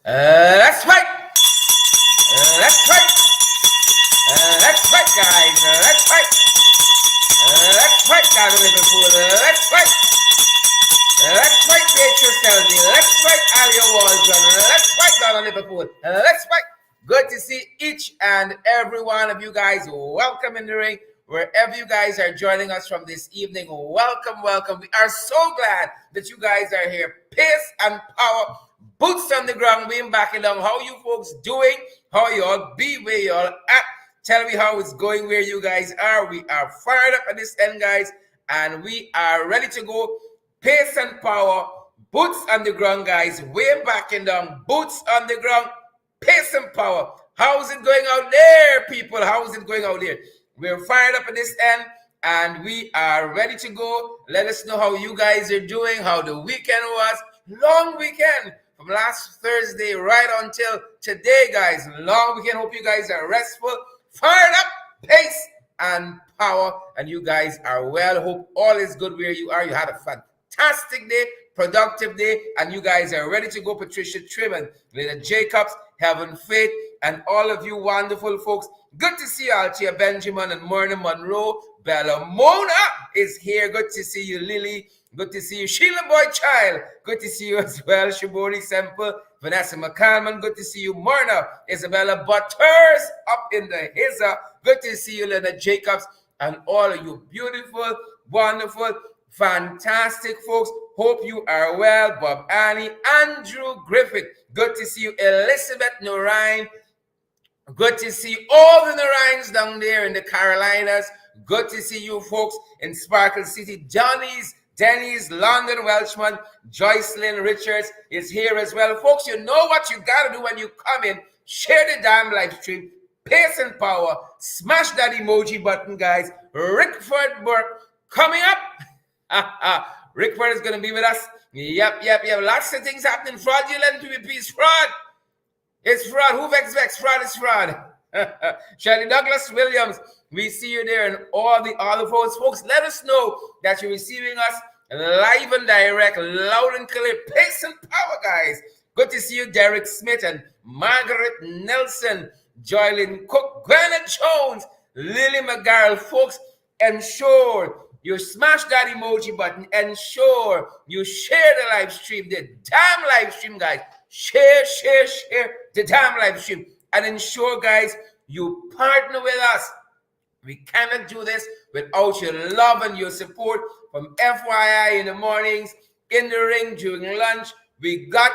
Let's fight! Let's fight! Let's fight, guys! Let's fight! Let's fight down in Liverpool! Let's fight! Let's fight Beatrice Selby! Let's fight Alia Waldron! Let's fight down in Liverpool! Let's fight! Good to see each and every one of you guys. Welcome in the ring. Wherever you guys are joining us from this evening, welcome, welcome. We are so glad that you guys are here. Pace and power, boots on the ground, being back along. How you folks doing? How you all be? Where you all at? Tell me how it's going, where you guys are. We are fired up at this end, guys, and we are ready to go. Pace and power, boots on the ground, guys. Way back and down, boots on the ground, pace and power. How's it going out there, people? How's it going out there? We're fired up at this end, and we are ready to go. Let us know how you guys are doing, how the weekend was. Long weekend from last Thursday right until today, guys. Long weekend. Hope you guys are restful, fired up, pace and power, and you guys are well. Hope all is good where you are. You had a fantastic day, productive day, and you guys are ready to go. Patricia Trim, Lena Jacobs, Heaven Faith, and all of you wonderful folks. Good to see you, Altia Benjamin and Myrna Monroe. Bella Mona is here. Good to see you, Lily. Good to see you, Sheila Boy Child. Good to see you as well, Shibori Semple, Vanessa McCalman. Good to see you, Myrna. Isabella Butters up in the Hizza. Good to see you, Lena Jacobs, and all of you beautiful, wonderful, fantastic folks. Hope you are well. Bob Annie, Andrew Griffith. Good to see you, Elizabeth Norine. Good to see all the Norines down there in the Carolinas. Good to see you folks in Sparkle City. Denny's, London Welshman, Joycelyn Richards is here as well. Folks, you know what you got to do when you come in. Share the damn live stream. Pace and power. Smash that emoji button, guys. Rickford Burke coming up. Rickford is going to be with us. Yep. Lots of things happening. Fraudulent PPP's fraud. It's fraud. Who vex? Fraud is fraud. Shirley Douglas Williams, we see you there, and all the folks. Let us know that you're receiving us live and direct, loud and clear. Pace and power, guys. Good to see you, Derek Smith and Margaret Nelson, Joylyn Cook, Gwenna Jones, Lily McGarrell. Folks, ensure you smash that emoji button. Ensure you share the live stream, the damn live stream, guys. Share the damn live stream, and ensure, guys, you partner with us. We cannot do this without your love and your support. From FYI in the mornings, in the ring during lunch, we got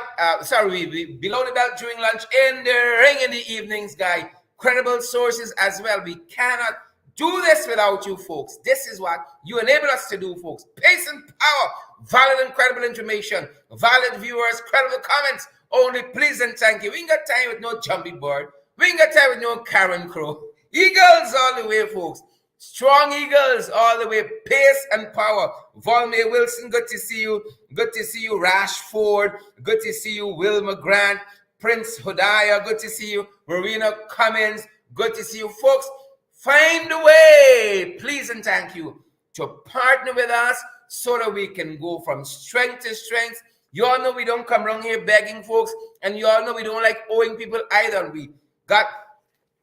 we below the belt during lunch, in the ring in the evenings, guys. Credible sources as well. We cannot do this without you folks. This is what you enable us to do, folks. Pace and power, valid and credible information, valid viewers, credible comments. Only please and thank you. We ain't got time with no jumpy board. We ain't got time with no Karen Crow. Eagles all the way, folks. Strong Eagles all the way. Pace and power. Volmay Wilson, good to see you. Good to see you, Rashford. Good to see you, Wilma Grant. Prince Hodaya, good to see you. Marina Cummins, good to see you, folks. Find a way, please and thank you, to partner with us so that we can go from strength to strength. You all know we don't come around here begging, folks, and you all know we don't like owing people either. We got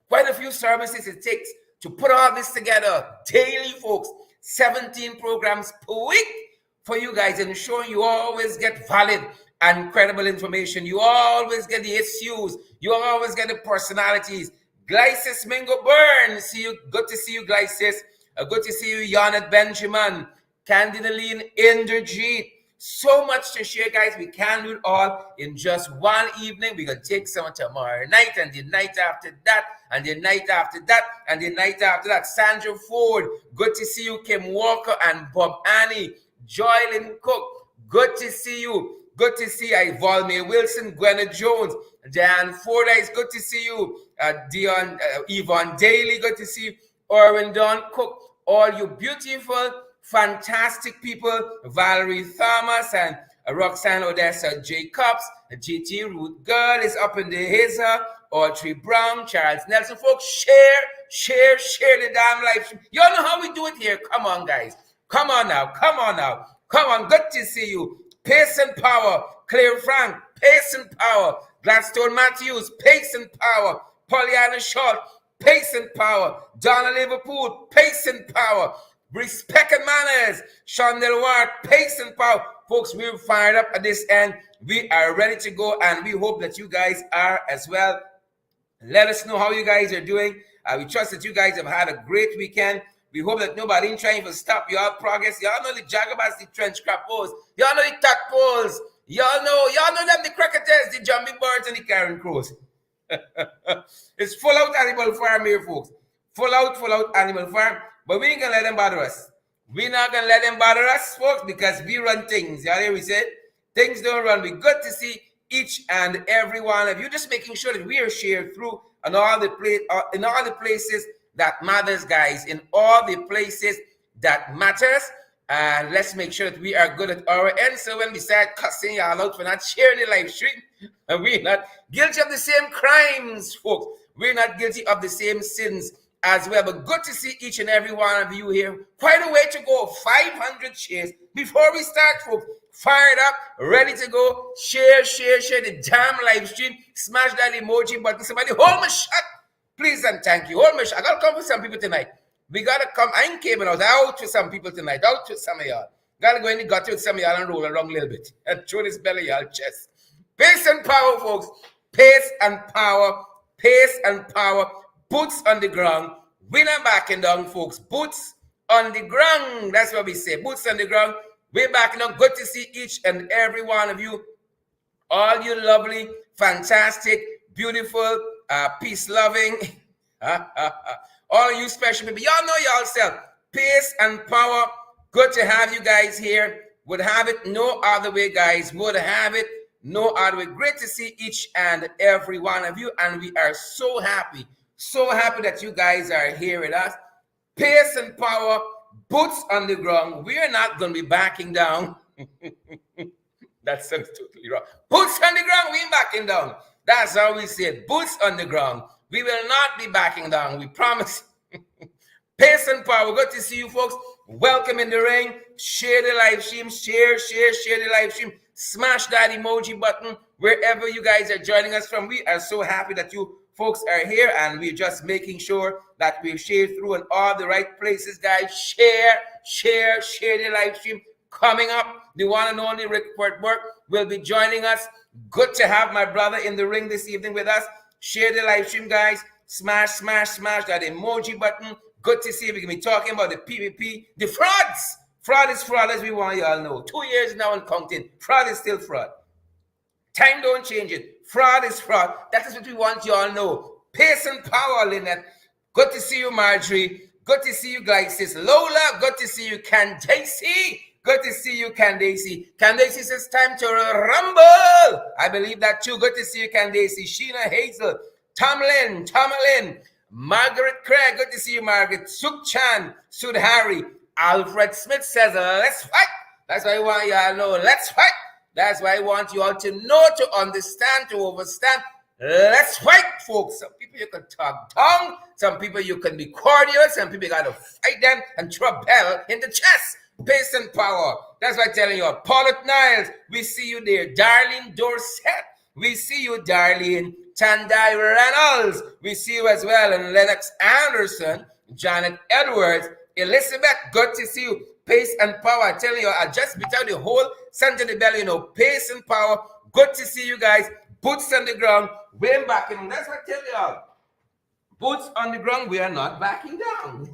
quite a few services it takes to put all this together daily, folks. 17 programs per week for you guys, ensuring you always get valid and credible information. You always get the issues. You always get the personalities. Glycis Mingo Byrne, see you. Good to see you, Glycis. Good to see you, Janet Benjamin, Candidaline Inderjeet. So much to share, guys. We can't do it all in just one evening. We're going to take some tomorrow night, and the night after that, and the night after that, and the night after that. Sandra Ford, good to see you. Kim Walker and Bob Annie. Joylyn Cook, good to see you. Good to see you. Volmay Wilson, Gwenna Jones, Dan Fordyce, good to see you. Yvonne Daly, good to see you. Erwin Don Cook, all you beautiful, fantastic people. Valerie Thomas and Roxanne Odessa Jacobs. GT Ruth Girl is up in the Hazer. Audrey Brown, Charles Nelson. Folks, share the damn life. You all know how we do it here. Come on, guys. Come on now. Come on. Good to see you. Pace and power. Claire Frank. Pace and power. Gladstone Matthews, pace and power. Pollyanna Short, pace and power. Donna Liverpool, pace and power. Respect and manners. Shondell Ward, pace and power. Folks, we're fired up at this end. We are ready to go, and we hope that you guys are as well. Let us know how you guys are doing. We trust that you guys have had a great weekend. We hope that nobody ain't trying to stop your progress. Y'all know the Jagabas, the trench crappos. Y'all know the tadpoles. Y'all know them, the cricketers, the jumping birds, and the carrion crows. It's full out animal farm here, folks. Full out animal farm. But we ain't gonna let them bother us. We're not gonna let them bother us, folks, because we run things. Y'all hear we said? Things don't run. We good to see each and every one of you, just making sure that we are shared through in all the places that matters, guys. In all the places that matters. And let's make sure that we are good at our end. So when we start cussing y'all out for not sharing the live stream, and we're not guilty of the same crimes, folks. We're not guilty of the same sins as well. But good to see each and every one of you here. Quite a way to go. 500 shares before we start, folks. Fired up, ready to go. Share the damn live stream. Smash that emoji button. Somebody hold my shot, please and thank you. Hold my shot. I gotta come for some people tonight. We gotta come. I ain't caving out for some people tonight. Out to some of y'all. Gotta go in the gutter with some of y'all and roll around a little bit and throw this belly y'all chest. Pace and power, folks. Pace and power. Pace and power. Boots on the ground. We're not backing down, folks. Boots on the ground. That's what we say. Boots on the ground. We're backing down. Good to see each and every one of you. All you lovely, fantastic, beautiful, peace-loving, all of you special people. Y'all know yourself. Pace and power. Good to have you guys here. Would have it no other way, guys. Would have it no other way. Great to see each and every one of you. And we are so happy that you guys are here with us. Pace and power. Boots on the ground. We are not going to be backing down. That sounds totally wrong. Boots on the ground. We ain't backing down. That's how we say it. Boots on the ground. We will not be backing down. We promise. Pace and power. Good to see you, folks. Welcome in the ring. Share the live stream. Share the live stream. Smash that emoji button wherever you guys are joining us from. We are so happy that you folks are here, and we're just making sure that we share through in all the right places, guys. Share the live stream. Coming up, the one and only Rickford Burke will be joining us. Good to have my brother in the ring this evening with us. Share the live stream, guys. Smash that emoji button. Good to see you. We can be talking about the PPP, the frauds. Fraud is fraud, as we want you all know. 2 years now and counting. Fraud is still fraud. Time don't change it. Fraud is fraud. That is what we want you all know. Pace and power, Lynette. Good to see you, Marjorie. Good to see you, Glycis. Lola, good to see you. Candace. Good to see you, Candace. Candace says time to rumble. I believe that too. Good to see you, Candace. Sheena Hazel. Tamalin. Margaret Craig. Good to see you, Margaret. Suk Chan. Sudhari. Alfred Smith says, let's fight. That's why I want you all to know. Let's fight. That's why I want you all to know, to understand, to understand. Let's fight, folks. Some people you can talk tongue. Some people you can be cordial. Some people you got to fight them and throw a bell in the chest. Pace and power. That's why I'm telling you all. Paulette Niles, we see you there. Darlene Dorset, we see you, Darlene. Tandai Reynolds, we see you as well. And Lennox Anderson, Janet Edwards, Elizabeth, good to see you. Pace and power. I tell you, I just beat out the whole center of the belly, pace and power. Good to see you guys. Boots on the ground. We're backing. That's what I tell you all. Boots on the ground. We are not backing down.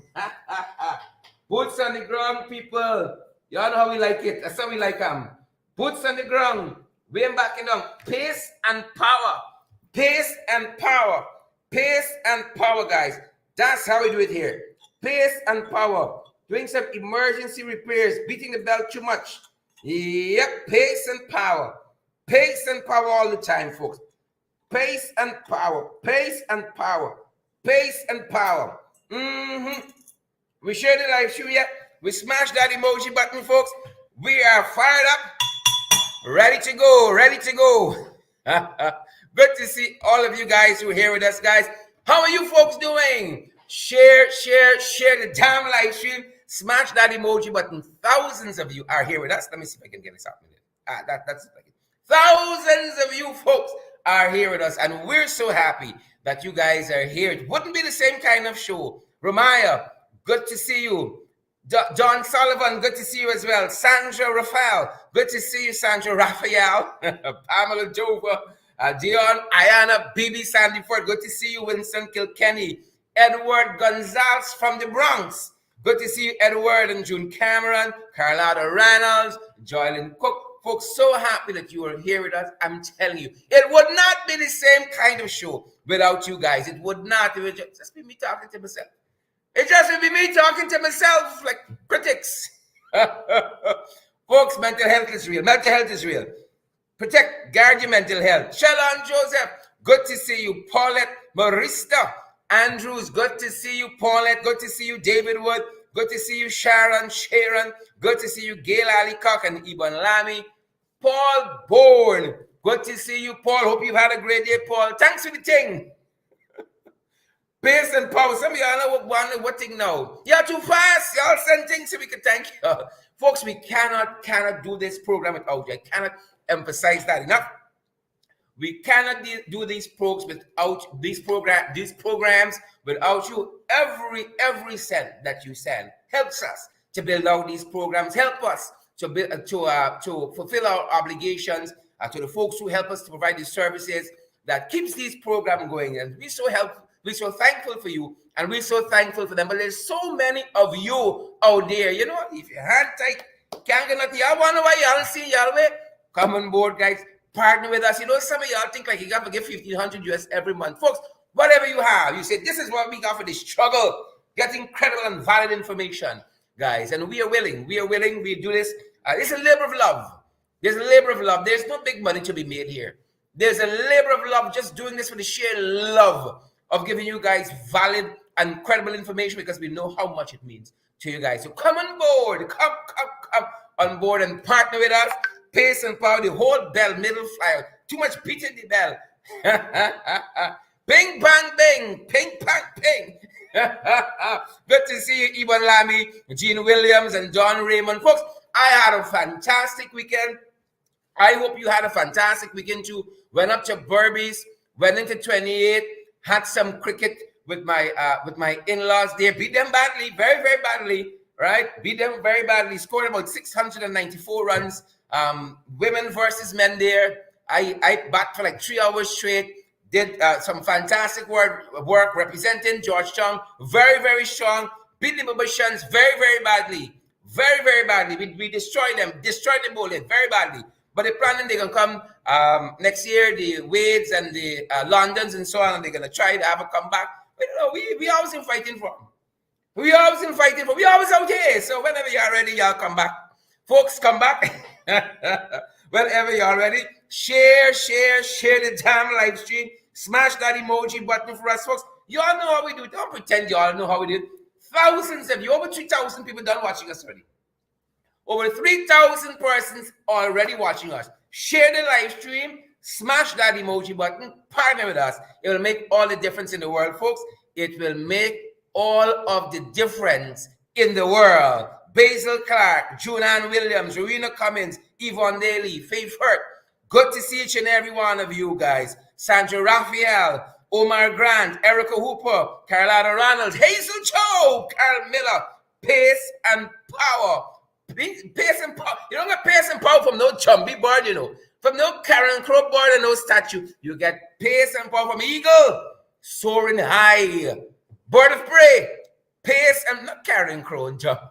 Boots on the ground, people. Y'all know how we like it. That's how we like them. Boots on the ground. We ain't backing down. Pace and power. Pace and power. Pace and power, guys. That's how we do it here. Pace and power. Doing some emergency repairs. Beating the bell too much. Yep. Pace and power. Pace and power all the time, folks. Pace and power. Pace and power. Pace and power. We share the live stream yet? We smashed that emoji button, folks. We are fired up. Ready to go. Good to see all of you guys who are here with us, guys. How are you folks doing? Share the damn live stream. Smash that emoji button. Thousands of you are here with us. Let me see if I can get this up. That's it. Thousands of you folks are here with us, and we're so happy that you guys are here. It wouldn't be the same kind of show. Ramaya, good to see you. John Sullivan, good to see you as well. Sandra Raphael, good to see you, Sandra Raphael. Pamela Dover, Dion, Ayana, BB Sandyford, good to see you. Winston Kilkenny, Edward Gonzalez from the Bronx, good to see you, Edward and June Cameron, Carlotta Reynolds, Joylyn Cook. Folks, so happy that you are here with us. I'm telling you, it would not be the same kind of show without you guys. It would not. It would just be me talking to myself. It just would be me talking to myself like critics. Folks, mental health is real. Mental health is real. Protect, guard your mental health. Shalon Joseph, good to see you. Paulette Marista Andrews, good to see you. Paulette, good to see you. David Wood, good to see you. Sharon, good to see you. Gail Alicock and Ibn Lamy. Paul Bourne, good to see you. Paul, hope you've had a great day, Paul. Thanks for the thing. Pace and power. Some of y'all know what thing now. You're too fast. Y'all send things so we can thank you. Folks, we cannot do this program without you. I cannot emphasize that enough. We cannot do these programs without these programs without you. Every cent that you send helps us to build out these programs. Help us to fulfill our obligations to the folks who help us to provide these services that keeps these programs going. And we're so thankful for you, and we're so thankful for them. But there's so many of you out there. You know, if your hand tight, can't get nothing. Y'all wonder why y'all see y'all way. Come on board, guys. Partner with us. You know, some of y'all think like you got to give $1,500 US every month. Folks, whatever you have, you say, this is what we got for this struggle. Getting credible and valid information, guys. And we are willing. We do this. It's a labor of love. There's a labor of love. There's no big money to be made here. There's a labor of love just doing this for the sheer love of giving you guys valid and credible information, because we know how much it means to you guys. So come on board. Come on board and partner with us. Pace and power, the whole bell, middle flyer. Too much beating the bell. Bing, bang, bing. Ping, pang, ping. Good to see you, Ibn Lamy, Gene Williams, and John Raymond. Folks, I had a fantastic weekend. I hope you had a fantastic weekend too. Went up to Burbies, went into 28, had some cricket with my in-laws there. Beat them badly, very, very badly, right? Beat them very badly. Scored about 694 runs. Women versus men there. I bat for like 3 hours straight. Did some fantastic work representing Georgetown. Very, very strong. Beat the Babashans very, very badly. Very, very badly. We destroyed them bowling very badly. But they're planning they're going to come next year, the Wades and the Londons and so on, and they're going to try to have a comeback. But you know, we always in fighting for them. We always out here. So whenever you're ready, y'all come back. Folks, come back. Whenever you're ready, share the damn live stream. Smash that emoji button for us, folks. Y'all know how we do it. Don't pretend y'all know how we do it. Thousands of you, over 3,000 people done watching us already. Over 3,000 persons already watching us. Share the live stream. Smash that emoji button. Partner with us. It will make all the difference in the world, folks. It will make all of the difference in the world. Basil Clark, Junan Williams, Rowena Cummins, Yvonne Daly, Faith Hurt. Good to see each and every one of you guys. Sandra Raphael, Omar Grant, Erica Hooper, Carlotta Ronald, Hazel Cho, Carl Miller, Pace and Power. Pace and Power. You don't get Pace and Power from no Chumby bird, you know. From no Karen Crow bird and no statue. You get Pace and Power from Eagle, soaring high. Bird of prey, Pace and not Karen Crow and Jump.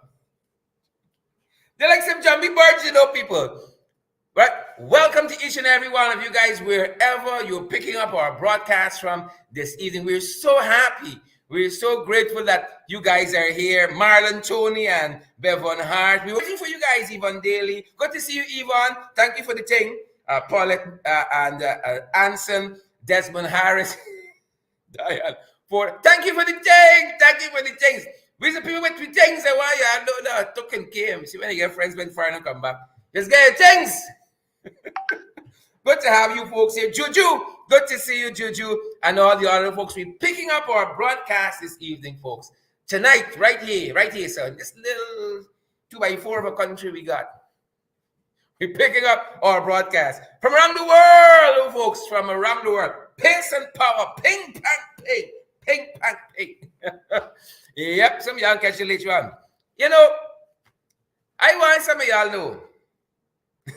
They're like some jumpy birds, you know, people. Right? Welcome to each and every one of you guys, wherever you're picking up our broadcast from this evening. We're so happy. We're so grateful that you guys are here. Marlon, Tony, and Bevan Hart. We're waiting for you guys, Yvonne Daly. Good to see you, Yvonne. Thank you for the thing. Paulette and Anson, Desmond Harris. Diane Ford. Thank you for the thing. Thank you for the things. We the people with the things that why you don't know token came. See when you get friends went far and come back. Just get your things. Good to have you folks here. Juju, good to see you, Juju, and all the other folks. We're picking up our broadcast this evening, folks. Tonight, right here, sir. This little 2x4 of a country we got. picking up our broadcast from around the world, folks, from around the world. Pace and power, ping, pang, ping, ping, pang, ping. Yep, some of y'all catch it later on. You know, I want some of y'all know.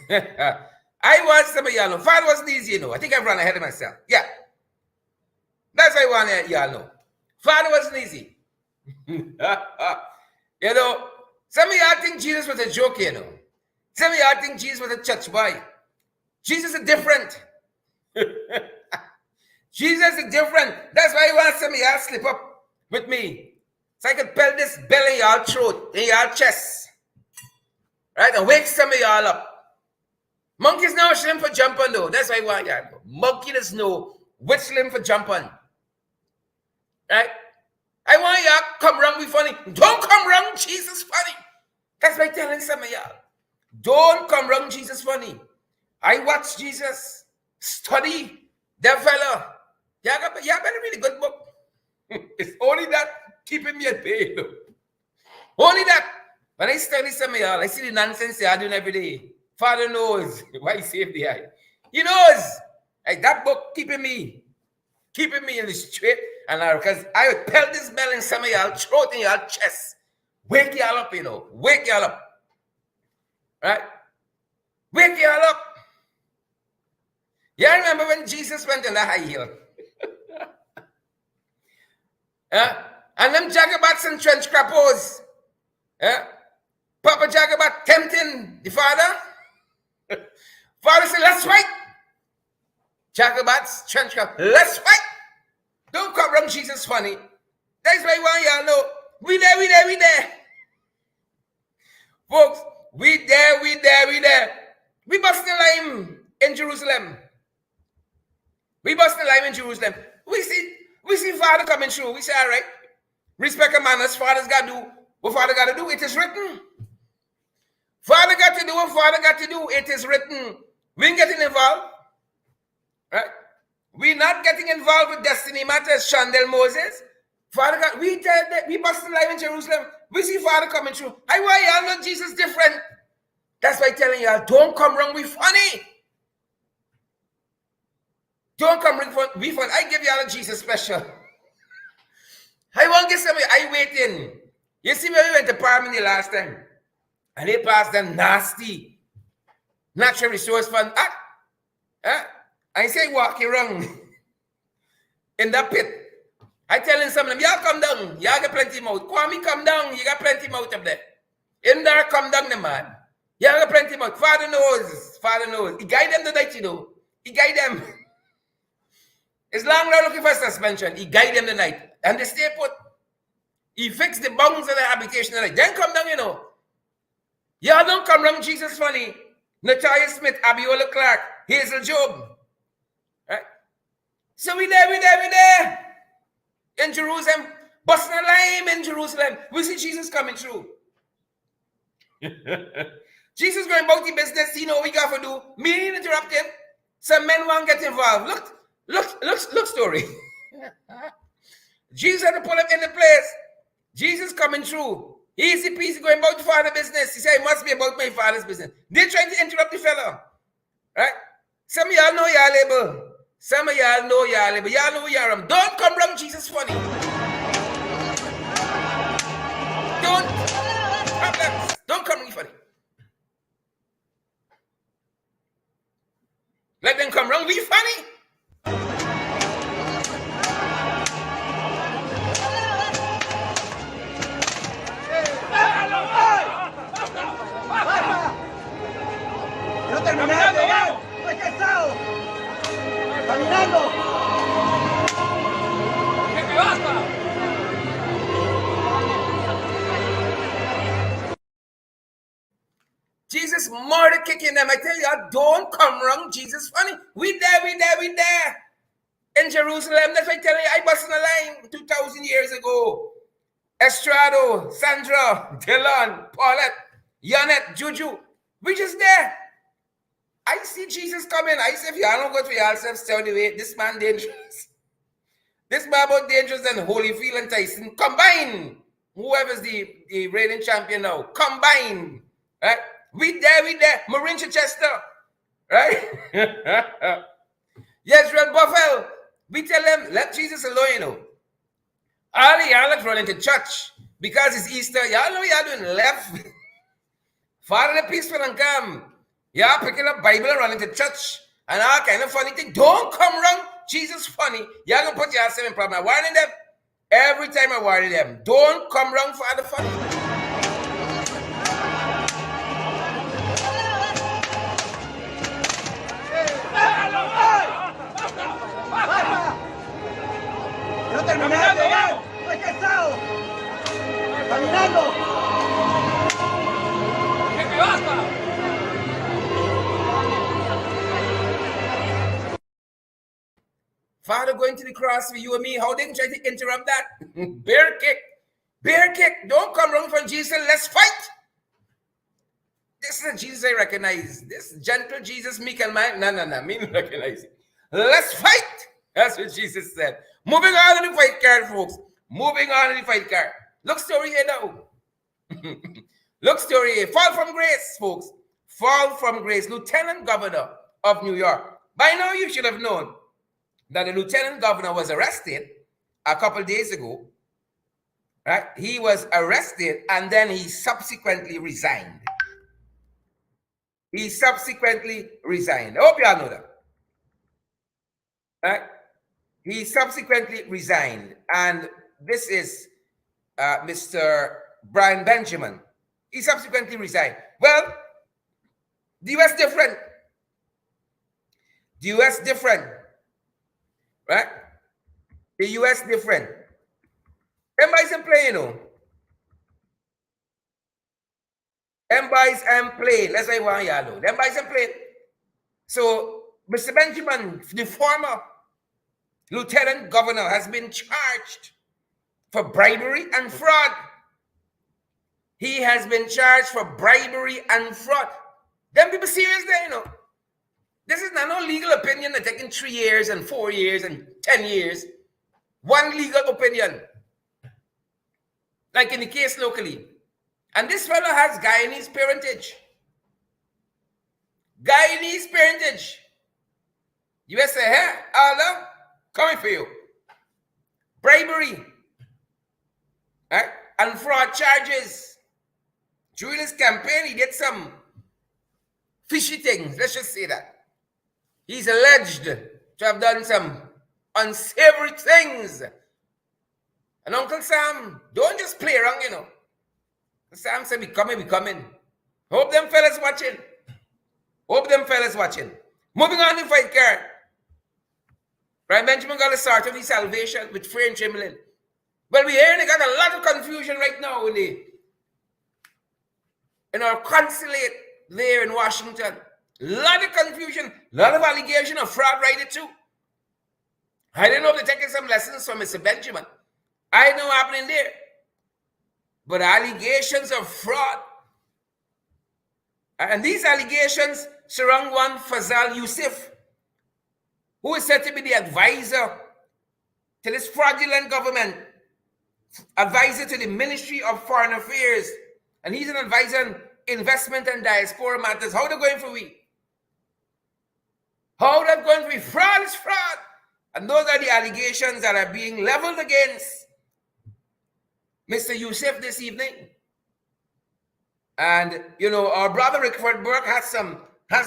I want some of y'all know. Father wasn't easy, you know. I think I've run ahead of myself. Yeah. That's what I want y'all know. Father wasn't easy. You know, some of y'all think Jesus was a joke, you know. Some of y'all think Jesus was a church boy. Jesus is different. Jesus is different. That's why I want some of y'all slip up with me. So I can pelt this bell in y'all throat, in y'all chest. Right? And wake some of y'all up. Monkeys know slim for jumping though. That's why I want y'all know. Monkey doesn't know which slim for jumping. Right? I want y'all come wrong with funny. Don't come wrong, Jesus funny. That's why I'm telling some of y'all. Don't come wrong, Jesus funny. I watch Jesus study that fella. Y'all better read a good book. It's only that keeping me at bay. Only that. When I study some of y'all, I see the nonsense y'all doing every day. Father knows why he saved the eye. He knows. Like that book keeping me in the straight. And because I would pelt this bell in some of y'all throat in y'all chest. Wake y'all up, you know. Wake y'all up. Right? Wake y'all up. You remember when Jesus went in the high heel? And them jagabats and trench crapos. Papa Jagabat tempting the father. Father said, let's fight. Jagabats, trench crap, let's fight. Don't come wrong, Jesus funny. That's why I want y'all know. We there. Folks, we there. We busting lime in Jerusalem. We see Father coming through. We say, all right, respect and manners. Father's got to do what Father got to do. It is written. Father got to do what Father got to do. It is written. We ain't getting involved. Right? We're not getting involved with destiny matters, Chandel Moses. Father got, we busting live in Jerusalem. We see Father coming through. I want y'all know Jesus different. That's why I'm telling y'all, don't come wrong with funny. Don't come wrong with funny. I give y'all a Jesus special. I want to get somebody, I waiting. You see when we went to Parliament the last time, and they passed them nasty natural resource fund. I say walk around in that pit. I telling some of them, y'all come down. Y'all got plenty mouth. Kwame, come down. You got plenty mouth up there. In there, come down the man. Y'all got plenty mouth. Father knows. He guide them tonight, you know. He guide them. It's long now looking for suspension. He guide them tonight. And they stay put. He fixed the bounds of the habitation tonight. Then come down, you know. Y'all don't come wrong, Jesus funny. Natalia Smith, Abiola Clark, Hazel Job. Right? So we there. In Jerusalem. Busting a lime in Jerusalem. We see Jesus coming through. Jesus going about the business. You know what we got to do. Me interrupt him. Some men won't get involved. Look story. Jesus had to pull up in the place. Jesus coming through. Easy peasy going about the father's business. He said, it must be about my father's business. They trying to interrupt the fellow. Right? Some of y'all know y'all label. Y'all know y'all. Don't come wrong, Jesus funny. Don't come wrong, funny. Let them come wrong, be funny. ¡Caminando! ¡Que basta! Jesus murder kicking them. I tell you, don't come wrong. Jesus funny. We there. In Jerusalem, that's why I tell you, I busted a line 2,000 years ago. Estrado, Sandra, Dylan, Paulette, Yanet, Juju. We just there. I see Jesus coming. I say, if y'all don't go to yourself, stay on the way. This man dangerous. This man more dangerous than Holyfield and Tyson. Combine. Whoever's the reigning champion now. Combine. Right? We there. Marin Chichester. Right? Yes, Red Buffalo. We tell them, let Jesus alone, you know. All the y'all run into church because it's Easter. Y'all know y'all doing left. Father the peaceful and come. Y'all picking up Bible and running to church and all kind of funny thing. Don't come wrong. Jesus funny. Y'all gonna put yourself in problem. I warning them. Every time I warn them. Don't come wrong, Father funny. ¡No terminaste, ya! ¡Estoy cansado! ¡Caminando! ¡Que me basta! Father going to the cross for you and me. How they can try to interrupt that? Bear kick. Bear kick. Don't come wrong from Jesus. Let's fight. This is the Jesus I recognize. This gentle Jesus, meek and mild. No. Me don't recognize it. Let's fight. That's what Jesus said. Moving on to the fight card, folks. Moving on to the fight card. Look story here now. Look story here. Fall from grace, folks. Fall from grace. Lieutenant Governor of New York. By now you should have known that the Lieutenant Governor was arrested a couple days ago. Right? He was arrested and then he subsequently resigned. He subsequently resigned. I hope you all know that. Right? He subsequently resigned. And this is Mr. Brian Benjamin. He subsequently resigned. Well, the U.S. different. The U.S. different. Right? The U.S. different. Them boys ain't playing, you know. Them boys ain't playing. That's why I want y'all know. Them boys ain't playing. So, Mr. Benjamin, the former Lieutenant Governor, has been charged for bribery and fraud. He has been charged for bribery and fraud. Them people serious there, you know. This is not no legal opinion that's taking 3 years and 4 years and 10 years. One legal opinion. Like in the case locally. And this fellow has Guyanese parentage. Guyanese parentage. US say, hey, Allah, coming for you. Bribery. Right? And fraud charges. During his campaign, he did some fishy things. Let's just say that. He's alleged to have done some unsavory things. And Uncle Sam, don't just play around, you know. Sam said, we coming. Hope them fellas watching. Moving on to fight card. Brian Benjamin got to start on his salvation with fear and trembling. Well, we hearing they got a lot of confusion right now in our consulate there in Washington. A lot of confusion, a lot of allegation of fraud right there too. I didn't know if they're taking some lessons from Mr. Benjamin. I know what happening there. But allegations of fraud. And these allegations surround one Fazal Yusuf, who is said to be the advisor to this fraudulent government, advisor to the Ministry of Foreign Affairs. And he's an advisor on investment and diaspora matters. How they're going for we? How they're going for we? Fraud is fraud. And those are the allegations that are being leveled against Mr. Yusuf this evening. And, you know, our brother Rickford Burke has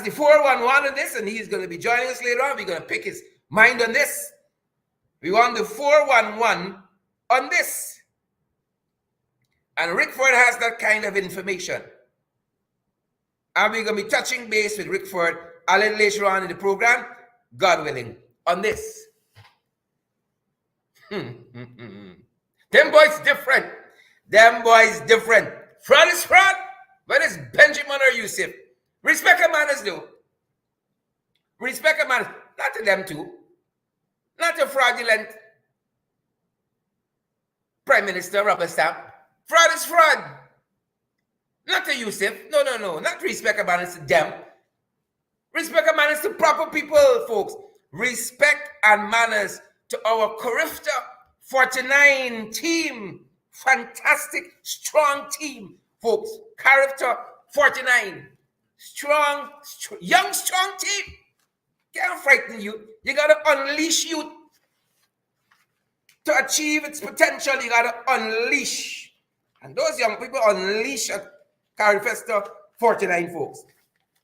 the 411 on this, and he's going to be joining us later on. We're going to pick his mind on this. We want the 411 on this. And Rickford has that kind of information. And we're going to be touching base with Rickford a little later on in the program, God willing, on this. Them boys different. Fraud is fraud. Whether it's Benjamin or Yusuf. Respect a man as do. Respect a man. Not to them too. Not to fraudulent Prime Minister Robert Stamp. Fraud is fraud. Not to Yusuf. No. Not respect a man is to them. Respect and manners to proper people, folks. Respect and manners to our Carifta 49 team. Fantastic, strong team, folks. Character 49. young, strong team. Can't frighten you. You got to unleash youth to achieve its potential. You got to unleash. And those young people unleash at Carifesta 49 folks.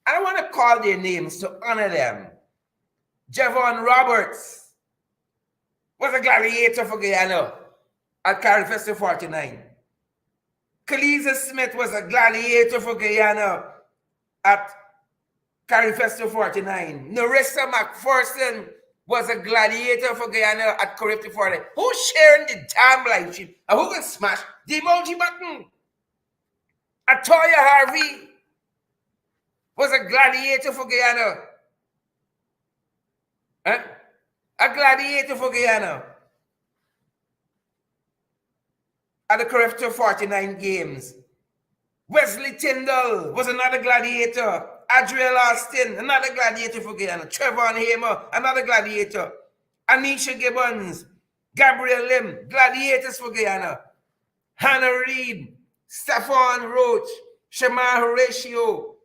I want to call their names to honor them. Javon Roberts was a gladiator for Guyana at Carifesta 49. Kaliza Smith was a gladiator for Guyana at Carifesta 49. Narissa McPherson was a gladiator for Guyana at Carifesta 49. Who's sharing the damn live stream? And who can smash the emoji button? Atoya Harvey was a gladiator for Guyana. Huh? A gladiator for Guyana at the Carifesta 49 games. Wesley Tyndall was another gladiator. Adriel Austin, another gladiator for Guyana. Trevon Hamer, another gladiator. Anisha Gibbons, Gabriel Lim, gladiators for Guyana. Hannah Reed, Stephon Roach, Shema Horatio,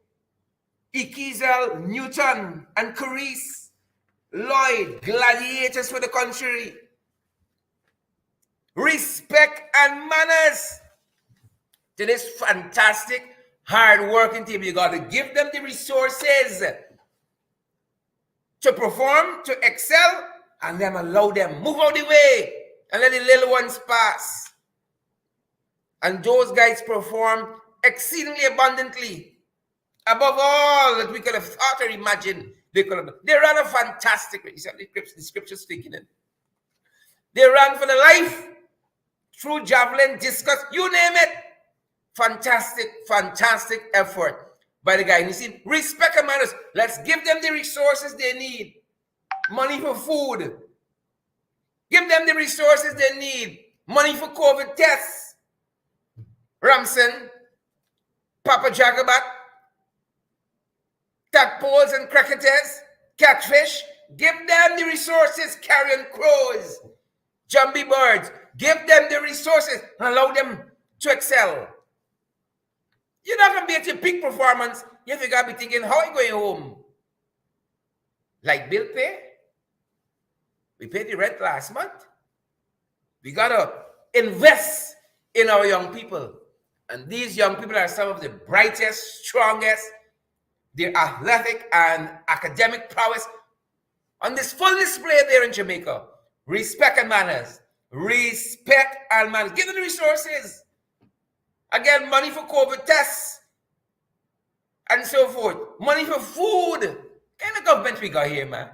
Ikizel Newton, and Carice Lloyd, gladiators for the country. Respect and manners to this fantastic, hard-working team. You got to give them the resources to perform, to excel, and then allow them move out the way and let the little ones pass. And those guys perform exceedingly abundantly, above all that we could have thought or imagined they could have done. They ran a fantastic race. The scriptures speaking in. They ran for the life, through javelin, discus, you name it. Fantastic, fantastic effort by the guy. And you see, respect and manners. Let's give them the resources they need. Money for food. Give them the resources they need. Money for COVID tests. Ramson, Papa Jagabat, tadpoles and cricketers, catfish. Give them the resources. Carrion crows, jumbie birds. Give them the resources and allow them to excel. You're not going to be at your peak performance if you got to be thinking, how are you going home? Like bill pay? We paid the rent last month. We got to invest in our young people. And these young people are some of the brightest, strongest, their athletic and academic prowess on this full display there in Jamaica. Respect and manners. Respect and manners. Give them the resources. Again, money for COVID tests and so forth. Money for food. Kind of government we got here, man.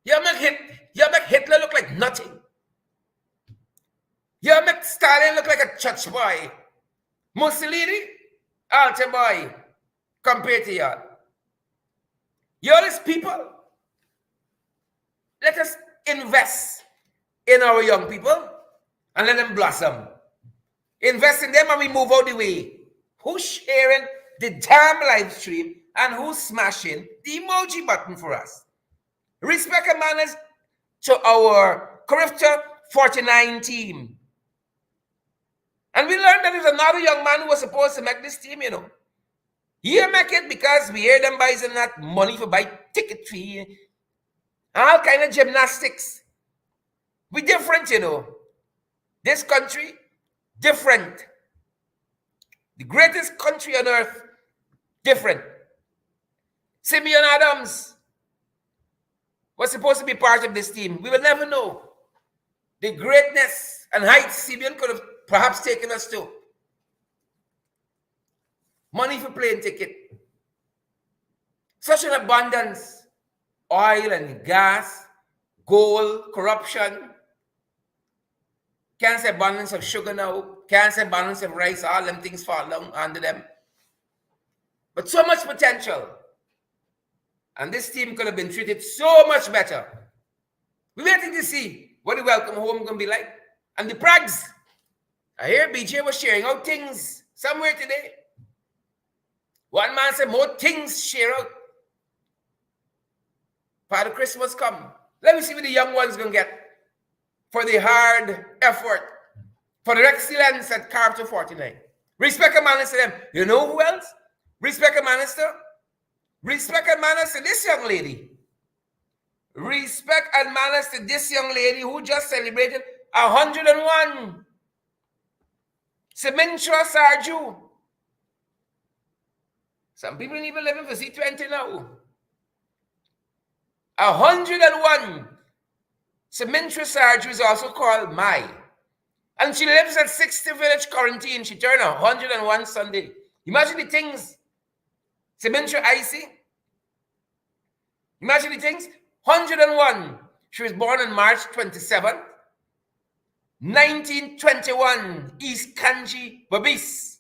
You make Hitler look like nothing. You make Stalin look like a church boy. Mussolini, altar boy, compared to you. You're these people. Let us invest in our young people and let them blossom. Invest in them and we move out the way. Who's sharing the damn live stream and who's smashing the emoji button for us? Respect and manners to our Carifesta 49 team. And we learned that there's another young man who was supposed to make this team, you know. He make it because we hear them buys and that money for buy ticket fee. All kind of gymnastics. We different, you know. This country, different. The greatest country on earth, different. Simeon Adams was supposed to be part of this team. We will never know the greatness and heights Simeon could have perhaps taken us to. Money for plane ticket. Such an abundance. Oil and gas, gold, corruption. Can't say abundance of sugar now. Can't say abundance of rice. All them things fall down under them. But so much potential. And this team could have been treated so much better. We're waiting to see what the welcome home is going to be like. And the Prags. I hear BJ was sharing out things somewhere today. One man said more things share out. Father Christmas come. Let me see what the young ones going to get for the hard effort, for the excellence at Carifesta 49. Respect and manners to them. You know who else? Respect and manners to. Respect and manners to this young lady. Respect and manners to this young lady who just celebrated 101. Semintra Sarju. Some people ain't even living for C20 now. 101. Semintra Sarju is also called Mai. And she lives at 60 Village Quarantine. She turned 101 Sunday. Imagine the things. Semintra Icy. Imagine the things. 101. She was born on March 27, 1921, East Kanji, Babis.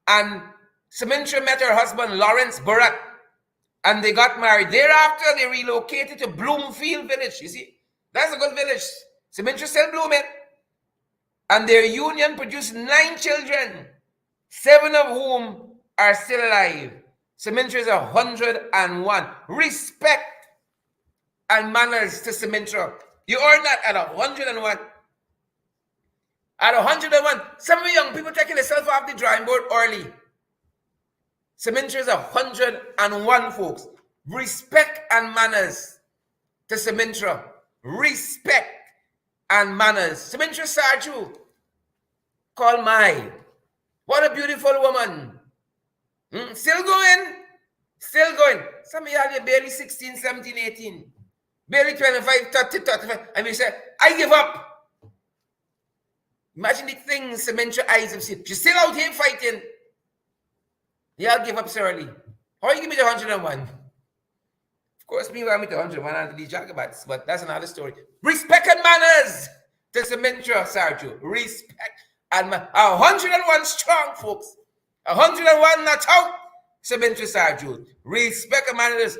And Semintra met her husband, Lawrence Burke, and they got married. Thereafter, they relocated to Bloomfield Village. You see, that's a good village. Semintra still blooming. And their union produced 9 children, 7 of whom are still alive. Semintra is 101. Respect and manners to Semintra. You earn that at 101. At 101, some of the young people taking themselves off the drawing board early. Semintra is 101, folks. Respect and manners to Semintra. Respect and manners. Semintra Sarju, call Mai. What a beautiful woman. Still going. Still going. Some of y'all are barely 16, 17, 18. Barely 25, 30, 35. And we say, I give up. Imagine the things Semintra eyes have seen. She's still out here fighting. Y'all give up so early. How you give me the 101? Of course, me want me the 101 under the Jacobats, but that's another story. Respect and manners to Semintra Sarju. Respect and 101 strong, folks. 101 not out. Semintra Sarju. Respect and manners.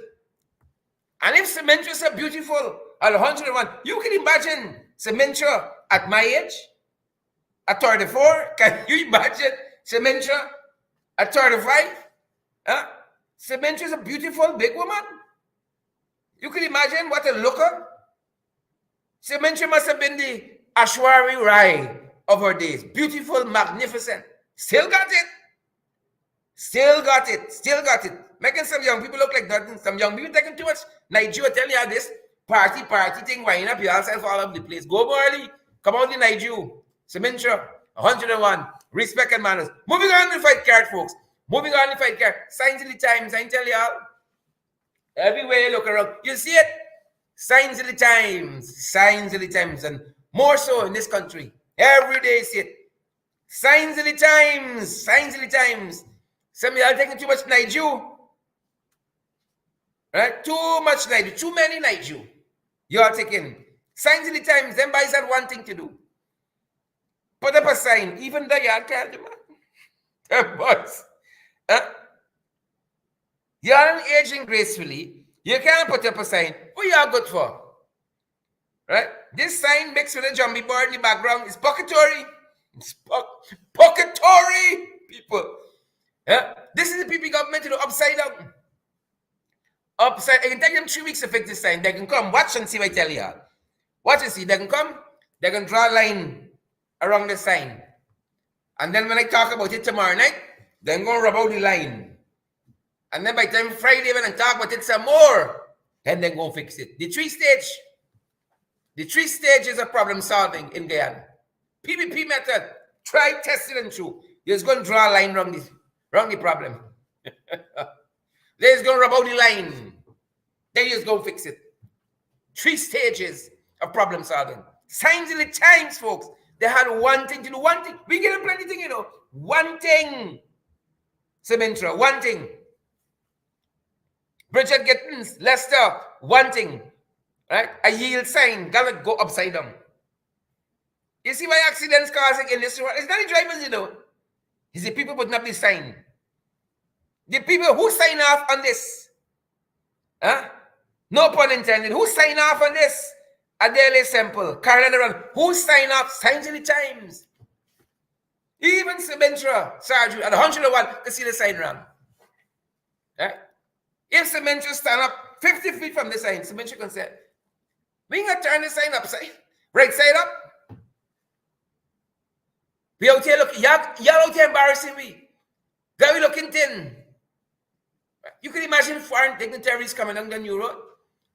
And if Semintra is so beautiful at 101, you can imagine Semintra at my age, at 34. Can you imagine Semintra at 35? Huh? Semintra is a beautiful big woman. You can imagine what a looker. Semintra must have been the Ashwari Rai of her days. Beautiful, magnificent. Still got it. Still got it. Still got it. Making some young people look like nothing. Some young people taking too much. Nigeria, tell you this party thing, winding up yourself all over the place. Go early. Come out in Nigeria. Semintra, 101. Respect and manners. Moving on to the fight card, folks. Moving on to the fight card. Signs of the times. I tell y'all. Everywhere you look around, you see it. Signs of the times. Signs of the times. And more so in this country. Every day you see it. Signs of the times. Signs of the times. Some of y'all taking too much Nigeria. Right? Too much Nigeria. Too many Nigeria. You are taking. Signs of the times. Them boys had one thing to do. Put up a sign. Even though y'all can't do it. Boys. Y'all aging gracefully. You can't put up a sign. What y'all good for? Right? This sign mixed with a jumbie board in the background is pocketory. It's pocketory, people. Yeah? This is the PP government to do upside down. Upside. It can take them 3 weeks to fix this sign. They can come. Watch and see what I tell y'all. Watch and see. They can come. They can draw a line around the sign. And then when I talk about it tomorrow night, they're going to rub out the line. And then by the time Friday when I talk about it some more, then they're going to fix it. The 3-stage. The 3 stages of problem solving in Guyana. PPP method. Try, test it and true. You're just going to draw a line around the problem. They're just going to rub out the line. Then you're just going to fix it. 3 stages of problem solving. Signs of the times, folks. They had one thing to do. One thing. We get them plenty thing, you know. One thing. Semintra. One thing. Bridget Gittins, Leicester. One thing. Right? A yield sign. Gotta go upside down. You see why accidents causing in this world? It's not the drivers, you know. It's the people putting up this sign. The people who sign off on this. Huh? No pun intended. Who sign off on this? Adele Semple, Carolina Run. Who sign off? Signs of the times. Even Semintra Sarju at 101 to see the sign run. Right? If Semintra stand up 50 feet from the sign, Semintra can say, we can turn the sign upside, right side up. We out here looking, y'all out here embarrassing me. That we looking thin. You can imagine foreign dignitaries coming down the new road.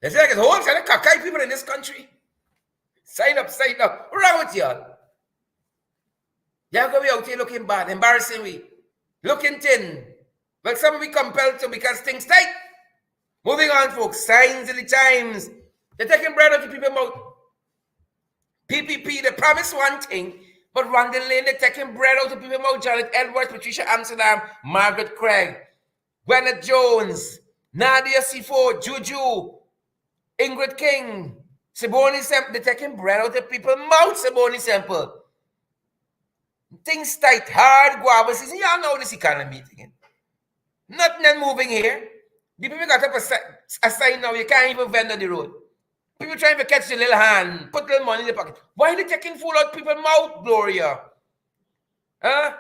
They say, like, it's whole set of Kakai people in this country. Sign up, sign up. What's wrong with y'all? Y'all gonna be out here looking bad, embarrassing we. Looking thin. But some will be compelled to because things tight. Moving on, folks. Signs of the times. They're taking bread out of people's mouth. PPP, they promise one thing, but randomly they're taking bread out of people's mouth. Janet Edwards, Patricia Amsterdam, Margaret Craig, Gwyneth Jones, Nadia Sifo, Juju, Ingrid King, Siboni Semple. They're taking bread out of people's mouth, Siboni Semple. Things tight, hard, guava season. Y'all know this economy thing. Nothing moving here. The people got up a sign now, you can't even vend on the road. People trying to catch the little hand, put little money in the pocket. Why are they taking food out people's mouth, Gloria? Huh?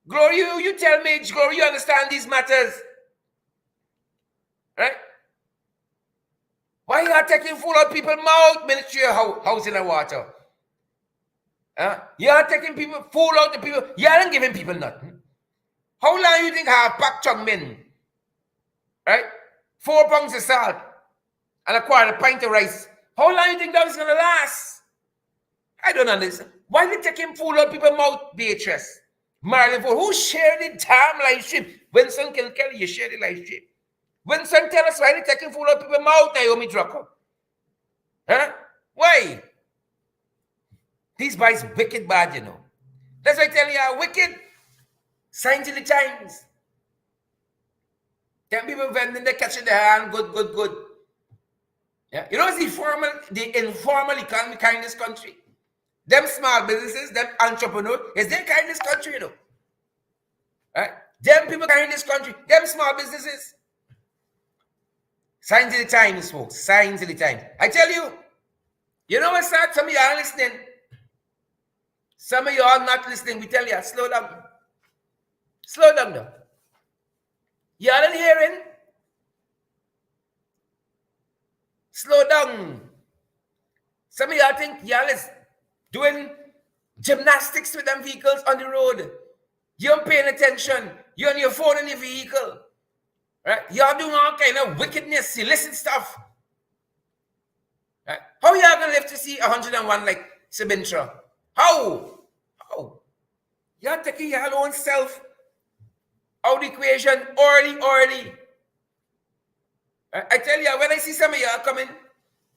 Gloria, you tell me, Gloria, you understand these matters? Right? Why are you taking food out people's mouth, Ministry of Housing and Water? Huh? You are taking people food out the people. You aren't giving people nothing. How long you think have Pak Chung Min? Right? 4 pounds of salt and a quarter pint of rice. How long you think that is going to last? I don't understand. Why are they taking food out people's mouth, Beatrice? Marlon Ford, who shared the damn live stream? Winston Kilkelly, you share the live stream. Winston, tell us why they're taking food out people's mouth, Naomi Drucker. Huh? Why? These boys wicked bad, you know. That's why I tell you how wicked. Signs of the times. Them people vending, they catching their hand, good. Yeah. You know, it's the informal economy kind of this country. Them small businesses, them entrepreneurs, is their kind of this country, you know. Right? Them people kind of this country, them small businesses. Signs of the times, folks. Signs of the times. I tell you, you know what's that? Some of y'all listening. Some of y'all not listening. We tell you, slow down. Slow down now. Y'all ain't hearing? Slow down. Some of y'all think y'all is doing gymnastics with them vehicles on the road. You ain't paying attention. You're on your phone in your vehicle. Right? Y'all doing all kind of wickedness, illicit stuff. Right? How y'all gonna live to see 101 like Sabintra? How? Y'all taking your own self out of the equation early. I tell you, when I see some of y'all coming,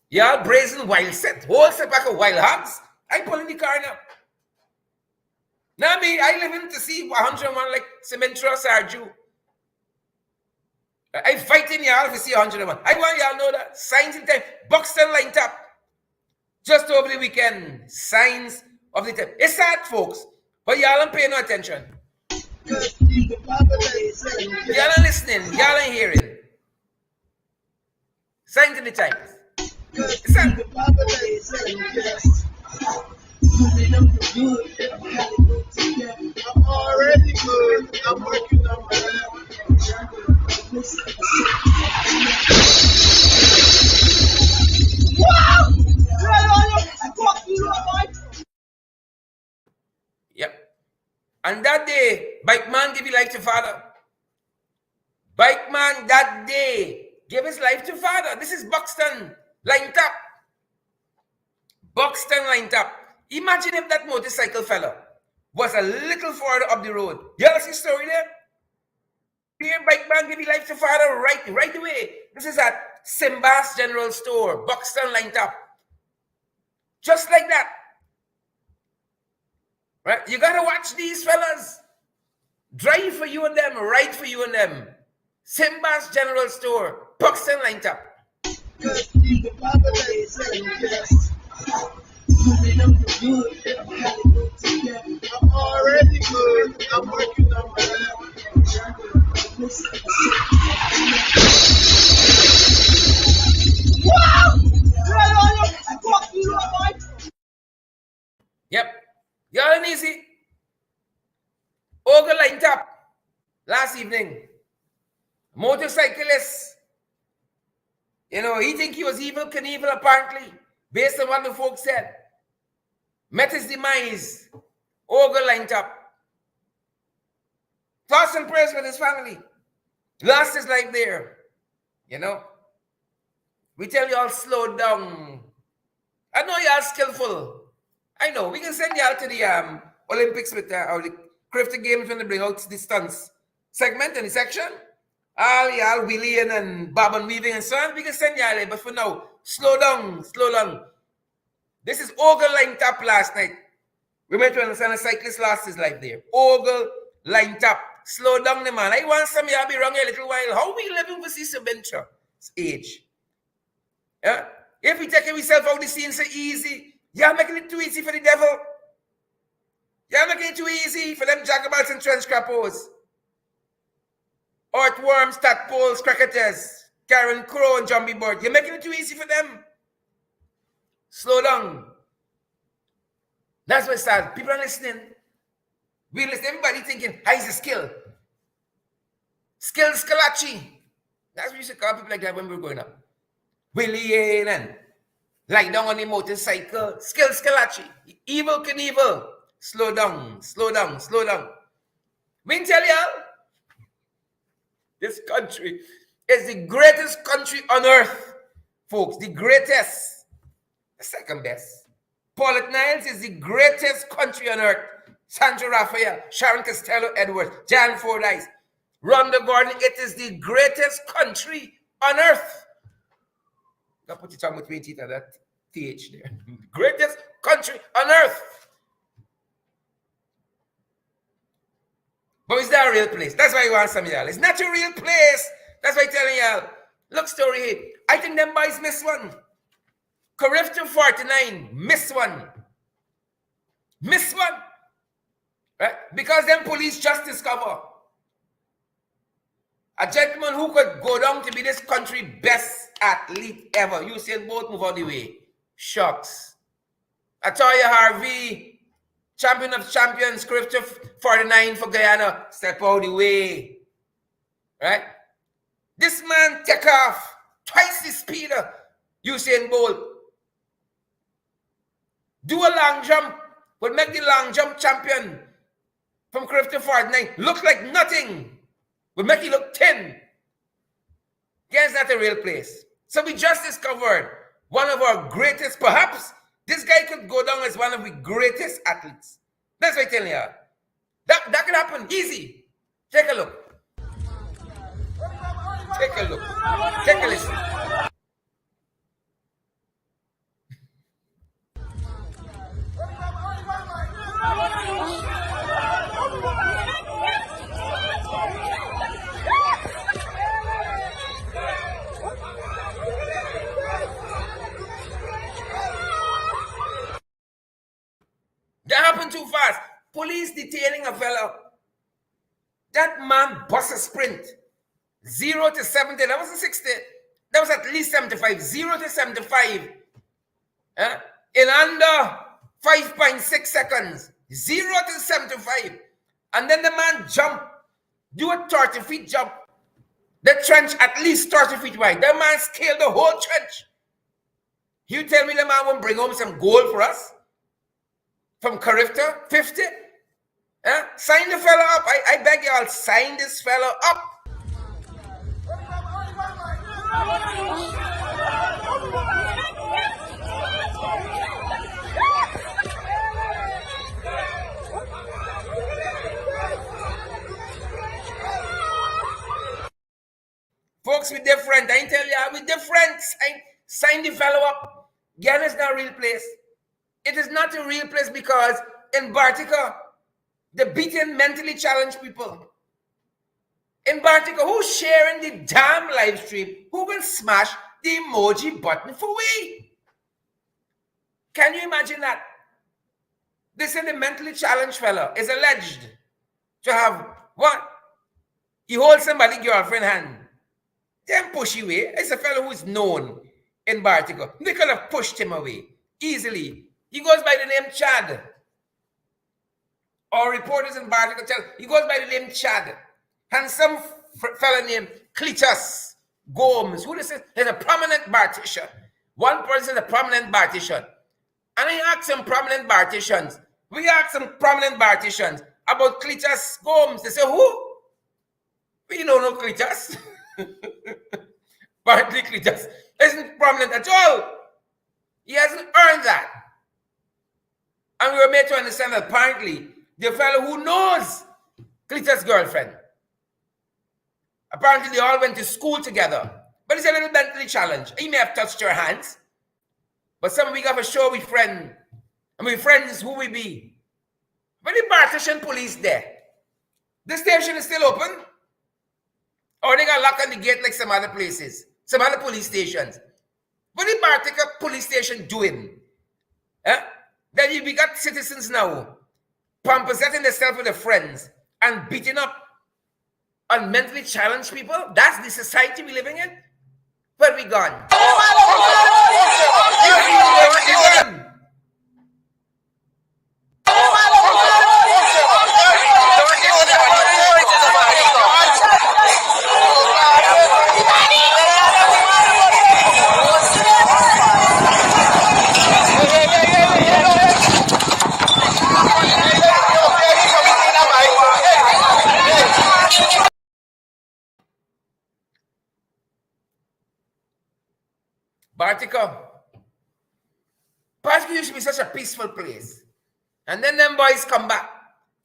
y'all brazen wild set, whole set back of wild hogs, I pull in the car now. Now me, I live in to see 101 like Cementra Sarju. I fighting y'all to see 101. I want y'all know that. Signs in time. Buxton lined up. Just over the weekend. Signs of the time. It's sad, folks. But y'all don't pay no attention. Y'all are listening. Y'all ain't hearing. Signs of the times. It's sad. I'm already good. I'm working on my Yep. And that day, bike man give his life to Father. Bike man that day gave his life to Father. This is Buxton lined up. Buxton lined up. Imagine if that motorcycle fella was a little further up the road. You ever see the story there? Here, bike man give his life to Father right away. This is at Simbas General Store. Buxton lined up. Just like that. Right? You gotta watch these fellas. Drive for you and them, ride for you and them. Simbas General Store. Buxton lined up. I'm already good. I'm working on my Yep. Y'all ain't easy. Ogre lined up last evening. Motorcyclist. You know, he think he was evil Knievel apparently, based on what the folks said. Met his demise. Ogre lined up. Thoughts and prayers with his family. Lost his life there. You know? We tell you all slow down. I know y'all skillful. I know. We can send y'all to the Olympics with or the crafty games when they bring out the stunts segment and the section. All y'all wheeling and bob and weaving and so on. We can send y'all there. But for now, slow down, slow down. This is Ogle line top last night. We went to understand a cyclist lost his life there. Ogle line top. Slow down the man. I want some of y'all be wrong a little while. How we living for this adventure? It's age. Yeah? If we take ourselves out the scene so easy, you're making it too easy for the devil. You're making it too easy for them jagabals and trench crappos. Earthworms, tadpoles, cricketers, Karen Crow and Jumbie Bird. You're making it too easy for them. Slow down. That's what it starts. People are listening. We listen. Everybody thinking, how's the skill? Skill Scalachi. That's what we used to call people like that when we were growing up. Willie and lie down on the motorcycle. Skill Scalachi. Evil Knievel. Slow down, slow down, slow down. We tell y'all, this country is the greatest country on earth, folks. The greatest. The second best. Paulette Niles is the greatest country on earth. Sandra Raphael, Sharon Costello Edwards, Jan Fordyce, Rhonda Gordon. It is the greatest country on earth. I'll put your tongue between teeth and that TH there. Greatest country on earth. But is that a real place? That's why you want some of y'all. It's not a real place. That's why I'm telling y'all. Look, story here. I think them boys miss one. Corrifton 49, miss one. Miss one. Right? Because them police just discover a gentleman who could go down to be this country best athlete ever. You said both move out the way. Shucks. Atoya Harvey, champion of champions, Corrifton 49 for Guyana. Step out the way. Right? This man take off twice the speed of Usain Bolt. Do a long jump, but make the long jump champion from Corrifton 49 look like nothing. But make it look 10. Yeah, it's not a real place. So we just discovered one of our greatest, perhaps this guy could go down as one of the greatest athletes. That's what I'm telling you. That could happen easy. Take a look. Take a look. Take a listen. That happened too fast. Police detaining a fellow. That man bust a sprint. 0 to 70. That wasn't 60. That was at least 75. 0 to 75. In under 5.6 seconds. 0 to 75. And then the man jumped. Do a 30 feet jump. The trench at least 30 feet wide. The man scaled the whole trench. You tell me the man won't bring home some gold for us? From Corrifton, 50? Sign the fellow up. I beg y'all, sign this fellow up. Folks, we're different. I tell you, we're different. Sign the fellow up. Ghana is not a real place. It is not a real place because in Bartica, the beaten mentally challenged people. In Bartica, who's sharing the damn live stream? Who will smash the emoji button for we? Can you imagine that? This is the mentally challenged fellow is alleged to have what? He holds somebody's girlfriend hand. Then push you away. It's a fellow who is known in Bartica. They could have pushed him away easily. He goes by the name Chad. Or reporters in Bartica tell he goes by the name Chad. And some fellow named Cletus Gomes, who this is a prominent Bartician. One person is a prominent Bartician. And I asked some prominent Barticians. We asked some prominent Barticians about Cletus Gomes. They say, who? We don't know Cletus. Apparently Cletus isn't prominent at all. He hasn't earned that. And we were made to understand that apparently the fellow who knows Cletus' girlfriend, apparently they all went to school together. But he's a little mentally challenged. He may have touched her hands. But some week after show we friend. And we friends who we be. But the partition police there. The station is still open. Or they got locked on the gate like some other places. Some other police stations. What the Bartica police station doing? Then we got citizens now pampersetting themselves with their friends and beating up on mentally challenged people. That's the society we living in. Where we gone? Bartica used to be such a peaceful place. And then them boys come back.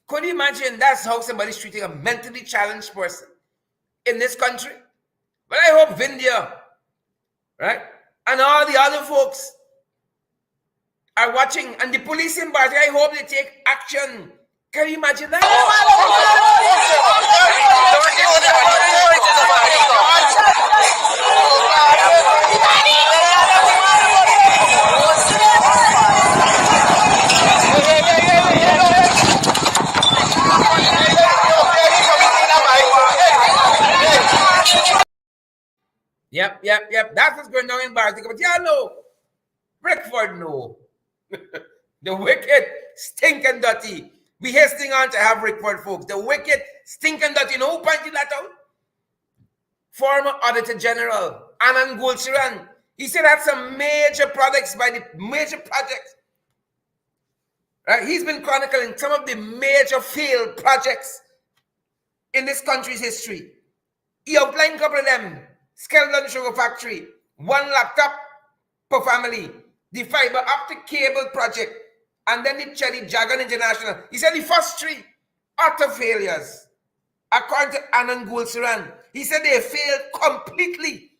Could you imagine that's how somebody's treating a mentally challenged person in this country? But I hope Vindia, right, and all the other folks are watching, and the police in Bartica, I hope they take action. Can you imagine that? Yep. That's what's going on in Bartica. But y'all know, Rickford know. The wicked, stinking dirty. We hasting on to have Rickford folks. The wicked, stinking dirty. You know who pointed that out? Former Auditor General, Anand Gulsharan. He said that's some major projects by the major projects. Right? He's been chronicling some of the major failed projects in this country's history. He outlined a couple of them. Skeldon Sugar Factory, 1 laptop per family, the fiber optic cable project, and then the Cherry Dragon International. He said the first 3 utter failures. According to Anand Gulsharan, he said they failed completely.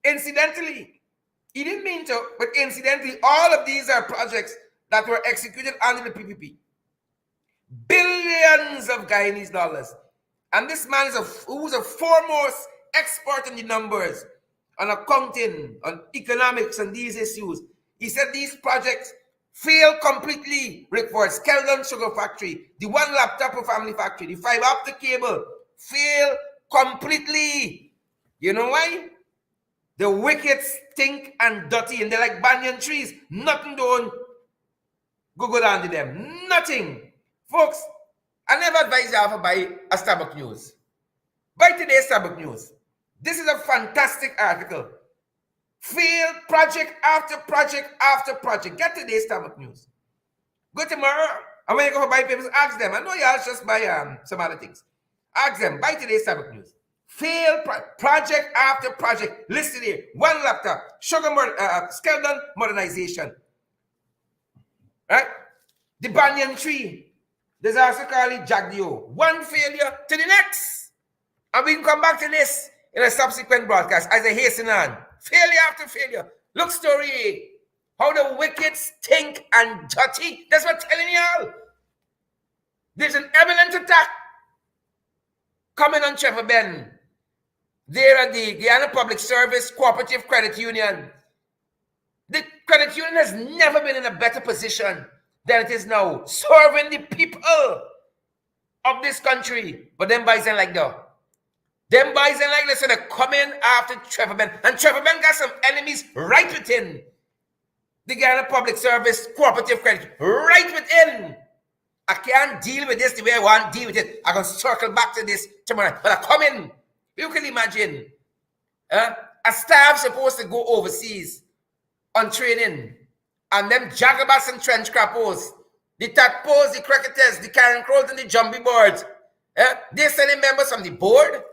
Incidentally, he didn't mean to, but incidentally, all of these are projects that were executed under the PPP. Billions of Guyanese dollars. And this man is who's a foremost expert in the numbers, on accounting, on economics, and these issues. He said these projects fail completely. Rickford, Skeldon Sugar Factory, the 1 laptop per family factory, the fiber optic cable, fail completely. You know why? The wicked stink and dirty, and they're like banyan trees. Nothing don't go down to them. Nothing. Folks, I never advise you to buy a Starbucks News. Buy today's Starbucks News. This is a fantastic article. Failed project after project after project. Get today's Starbucks News. Go tomorrow, and when you go buy papers, ask them. I know y'all just buy some other things. Ask them. Buy today's Starbucks News. Failed project after project. Listed here. 1 laptop. Skeldon modernization. Right? The banyan tree. There's also called it Jagdio. 1 failure to the next. And we can come back to this in a subsequent broadcast as I hasten on. Failure after failure. Look, story A. How the wicked stink and dirty. That's what I'm telling y'all. There's an imminent attack coming on Trevor Ben. There at the Guyana Public Service Cooperative Credit Union. The credit union has never been in a better position than it is now, serving the people of this country. But them boys ain't like that. Them boys ain't like that, so they're coming after Trevor Ben. And Trevor Ben got some enemies right within the Guyana Public Service Cooperative Credit. Right within. I can't deal with this the way I want to deal with it. I'm going to circle back to this tomorrow. But I come in. You can imagine a staff supposed to go overseas on training, and them jagabas and trench crappos, the tadpoles, the cricketers, the Karen Crows, and the jumpy boards, they're sending members from the board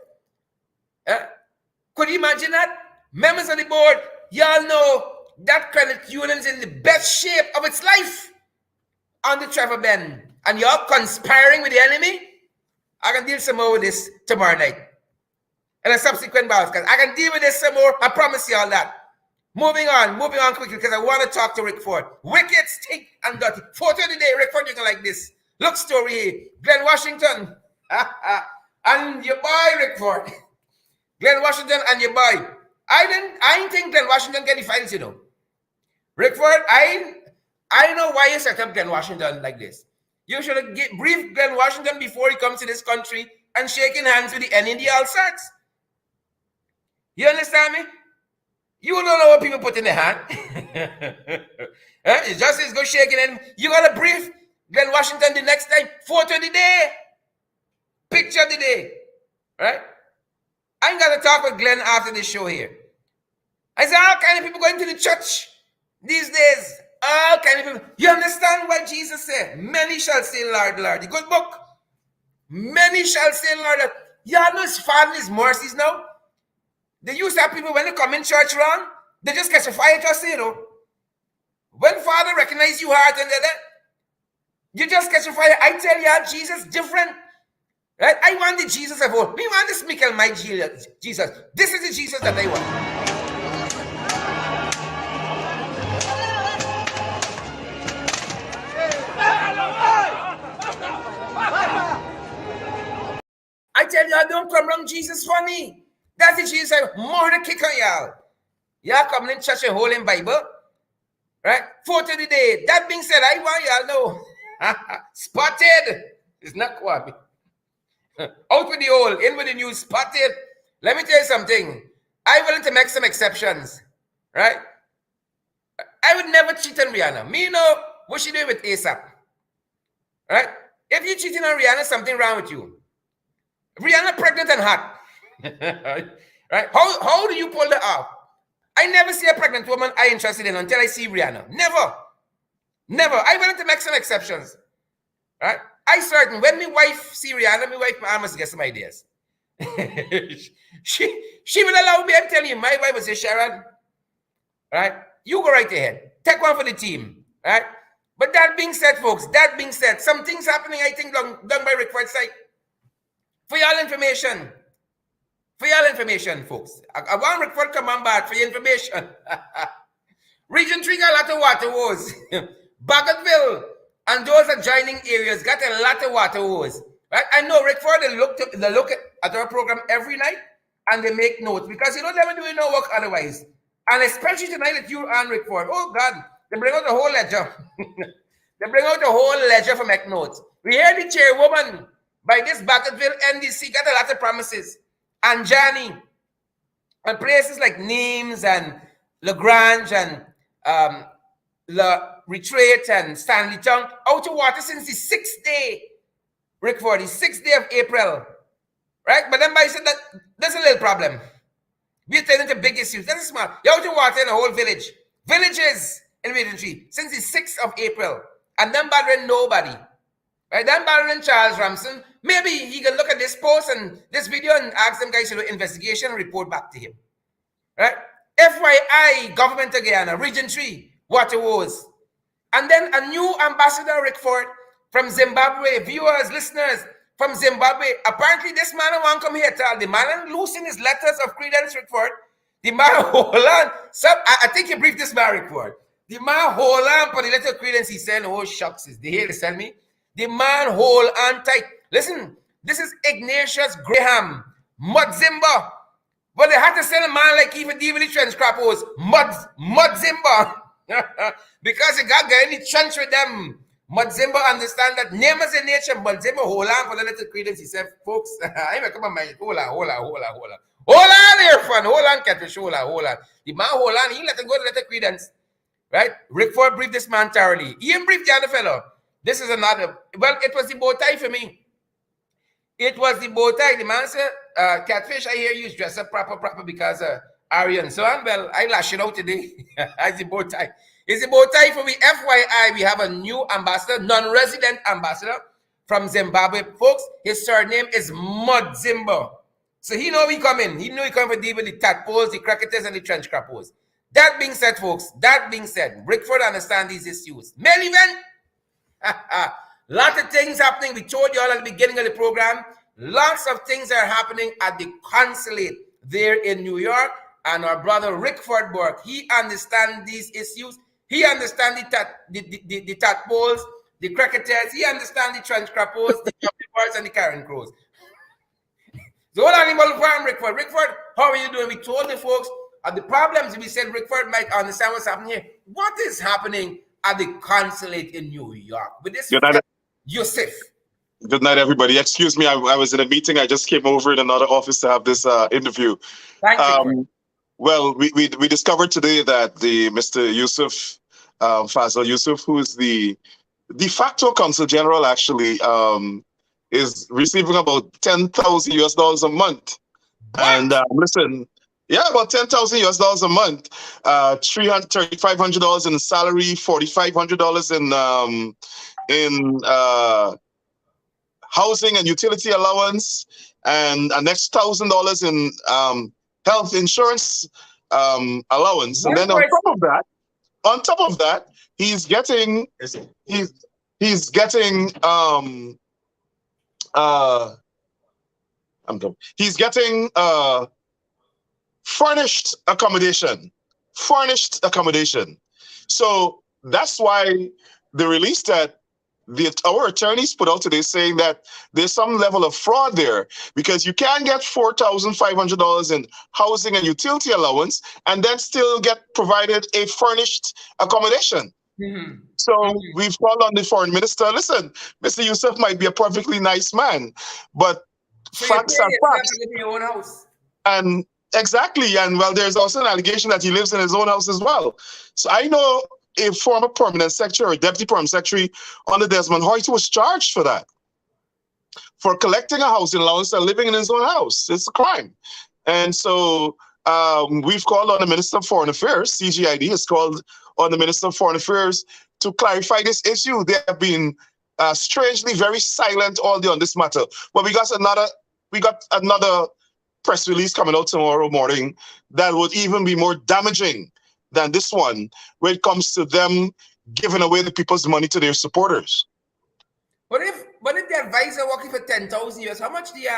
Could you imagine that? Members of the board, y'all know that credit union is in the best shape of its life on the Trevor Bend. And y'all conspiring with the enemy? I can deal some more with this tomorrow night. And a subsequent bounce, because I can deal with this some more. I promise you all that. Moving on quickly, because I want to talk to Rickford. Wicked, stink, and dirty. Photo of the day, Rickford, you can like this. Look, story here. Glenn Washington. And your boy, Rickford. Glenn Washington and your boy. I didn't think Glenn Washington get the files, you know. Rickford, I know why you set up Glenn Washington like this. You should have briefed Glenn Washington before he comes to this country and shaking hands with the NND Alsats. You understand me? You don't know what people put in their hand. It's just as go shaking and you got to brief Glenn Washington the next time. Photo of the day. Picture of the day. Right? I ain't got to talk with Glenn after this show here. I said, all kind of people going to the church these days. All kind of people. You understand what Jesus said? Many shall say, Lord, Lord. The good book. Many shall say, Lord, Lord. Y'all know his father's mercies now. They used to have people when they come in church wrong, they just catch a fire just you know. When Father recognize you heart and that, you just catch a fire. I tell you, Jesus different. Right? I want the Jesus of old. Me want this Michael, my Jesus. This is the Jesus that I want. I tell you, don't come wrong. Jesus funny. That's the Jesus I more to kick on y'all. Y'all coming in church and holding Bible. Right? Photo of the day. That being said, I want y'all know. Spotted. It's not Kwame. Out with the old, in with the new, spotted. Let me tell you something. I'm willing to make some exceptions. Right? I would never cheat on Rihanna. Me know what she doing with ASAP. Right? If you're cheating on Rihanna, something wrong with you. Rihanna pregnant and hot. Right? How do you pull that off? I never see a pregnant woman I'm interested in until I see Rihanna. Never. I'm willing to make some exceptions. Right? I certain when my wife see Rihanna, my wife I must get some ideas. she will allow me. I'm telling you, my wife will say, Sharon, right? You go right ahead. Take one for the team. Right? But that being said, folks, some things happening, I think, done by Rickford's side. For y'all information, folks. I want Rickford come on back for your information. Region 3 got a lot of water woes. Bagotville and those adjoining areas got a lot of water woes. Right? I know Rickford, they look at our program every night and they make notes because you don't ever do no work otherwise. And especially tonight that you and Rickford. Oh God, they bring out the whole ledger. They bring out the whole ledger for make notes. We hear the chairwoman by this Bagotville NDC got a lot of promises. And Johnny, and places like Nimes and Lagrange and La Retreat and Stanleytown out of water since the 6th day, Rickford, the 6th day of April. Right? But then I said that there's a little problem. We're turning to big issues. That's smart. You're out of water in the whole village. Villages in Region 3 since the 6th of April. And then bothering nobody. Right? Then bothering Charles Ramson. Maybe he can look at this post and this video and ask them guys to do an investigation and report back to him. Right? FYI, Government of Guyana, Region 3, water woes. And then a new ambassador, Rickford, from Zimbabwe, viewers, listeners from Zimbabwe. Apparently, this man won't come here tell the man losing his letters of credence, Rickford. The man hold on. So I think you briefed this man, Rickford. The man hold on for the letter of credence. He said, oh, shucks, is the hell tell me? The man hold on tight. Listen, this is Ignatius Graham, Mudzimba. But they had to send a man like even DVD trench crappos, Mudzimba. Because they got any trench with them. Mudzimba understand that name is in nature. Mudzimba hold on for the little credence. He said, folks, I come on, man. Hold on. Hold on there, fun. Hold on, catfish. Hold on. The man hold on. He let him go to the credence. Right? Rickford briefed this man thoroughly. He didn't brief the other fellow. This is another. Well, it was the bow tie for me. It was the bow tie. The man said, catfish, I hear you dress up proper because Arian. So well, I lash it out today. It's the bow tie. It's the bow tie for me. FYI, we have a new ambassador, non-resident ambassador from Zimbabwe. Folks, his surname is Mudzimba. So he know we come in. He know he come for deal with the tadpoles, the cricketers, and the trench crappers. That being said, folks, Rickford understand these issues. Mail event. Lot of things happening. We told you all at the beginning of the program. Lots of things are happening at the consulate there in New York. And our brother Rickford Burke, he understands these issues. He understands the tadpoles, the cricketers. He understands the trench crappers, the birds, and the carrion crows. So hold on, farm, Rickford. Rickford, how are you doing? We told the folks of the problems. We said Rickford might understand what's happening here. What is happening at the consulate in New York with this Yusuf? Good night, everybody. Excuse me, I was in a meeting. I just came over in another office to have this interview. Thank you. Well, we discovered today that the Mr. Yusuf, Fazal Yusuf, who is the de facto consul general, actually, is receiving about $10,000 a month. What? And listen, yeah, about $10,000 a month, $3,500 in salary, $4,500 in housing and utility allowance, and an next $1,000 in health insurance allowance. And then on top of that, he's getting furnished accommodation. So that's why the release that our attorneys put out today saying that there's some level of fraud there, because you can get $4,500 in housing and utility allowance and then still get provided a furnished accommodation. Mm-hmm. So we've called on the foreign minister. Listen, Mr. Yusuf might be a perfectly nice man, but so facts are facts. In your own house. And exactly, and well, there's also an allegation that he lives in his own house as well. So I know a former permanent secretary or deputy permanent secretary under Desmond Hoyt was charged for that, for collecting a housing allowance and living in his own house. It's a crime. And so we've called on the Minister of Foreign Affairs. CGID has called on the Minister of Foreign Affairs to clarify this issue. They have been strangely very silent all day on this matter. But we got another press release coming out tomorrow morning that would even be more damaging than this one, when it comes to them giving away the people's money to their supporters. But if the advisor working for $10,000, how much the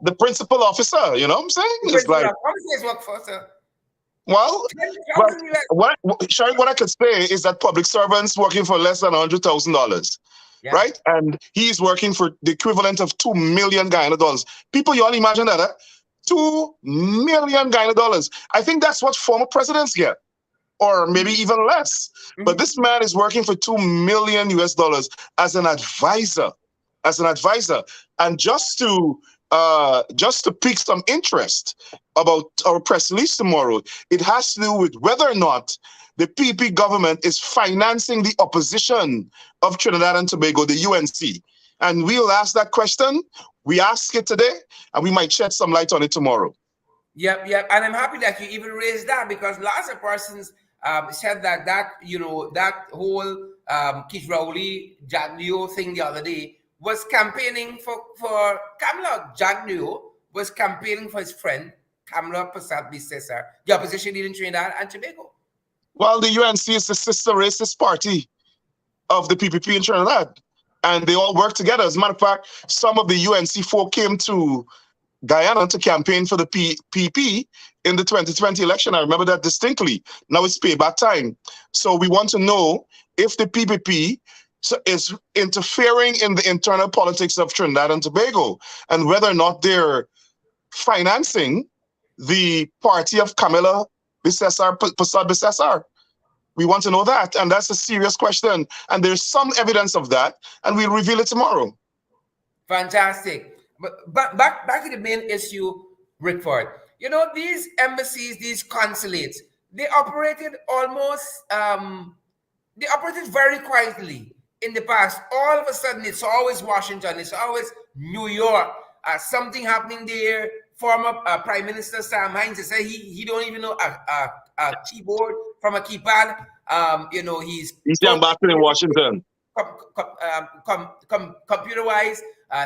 the principal officer, you know what I'm saying? It's like, how much does work for, sir? Well, what I could say is that public servants working for less than $100,000, right? And he's working for the equivalent of $2 million Guyana dollars. People, you all imagine that, huh? $2 million Guyana dollars. I think that's what former presidents get, or maybe even less. Mm-hmm. But this man is working for $2 million US as an advisor, and just to pique some interest about our press release tomorrow, it has to do with whether or not the PP government is financing the opposition of Trinidad and Tobago, the UNC. And we'll ask that question. We ask it today, and we might shed some light on it tomorrow. Yep. And I'm happy that you even raised that, because lots of persons said that whole Keith Rowley, Jack Neo thing the other day was campaigning for Kamala. Jack Neo was campaigning for his friend, Kamala Persad-Bissessar, the opposition leader in Trinidad and Tobago. Well, the UNC is the sister racist party of the PPP in Trinidad, and they all work together. As a matter of fact, some of the UNC folk came to Guyana to campaign for the PP in the 2020 election. I remember that distinctly. Now it's payback time. So we want to know if the PPP is interfering in the internal politics of Trinidad and Tobago, and whether or not they're financing the party of Kamala Persad-Bissessar. We want to know that, and that's a serious question. And there's some evidence of that, and we'll reveal it tomorrow. Fantastic. But back to the main issue, Rickford. You know, these embassies, these consulates, they operated very quietly in the past. All of a sudden, it's always Washington, it's always New York. Something happening there. Former Prime Minister Sam Hines said he don't even know a keyboard from a keypad. He's young back in Washington. Computer-wise,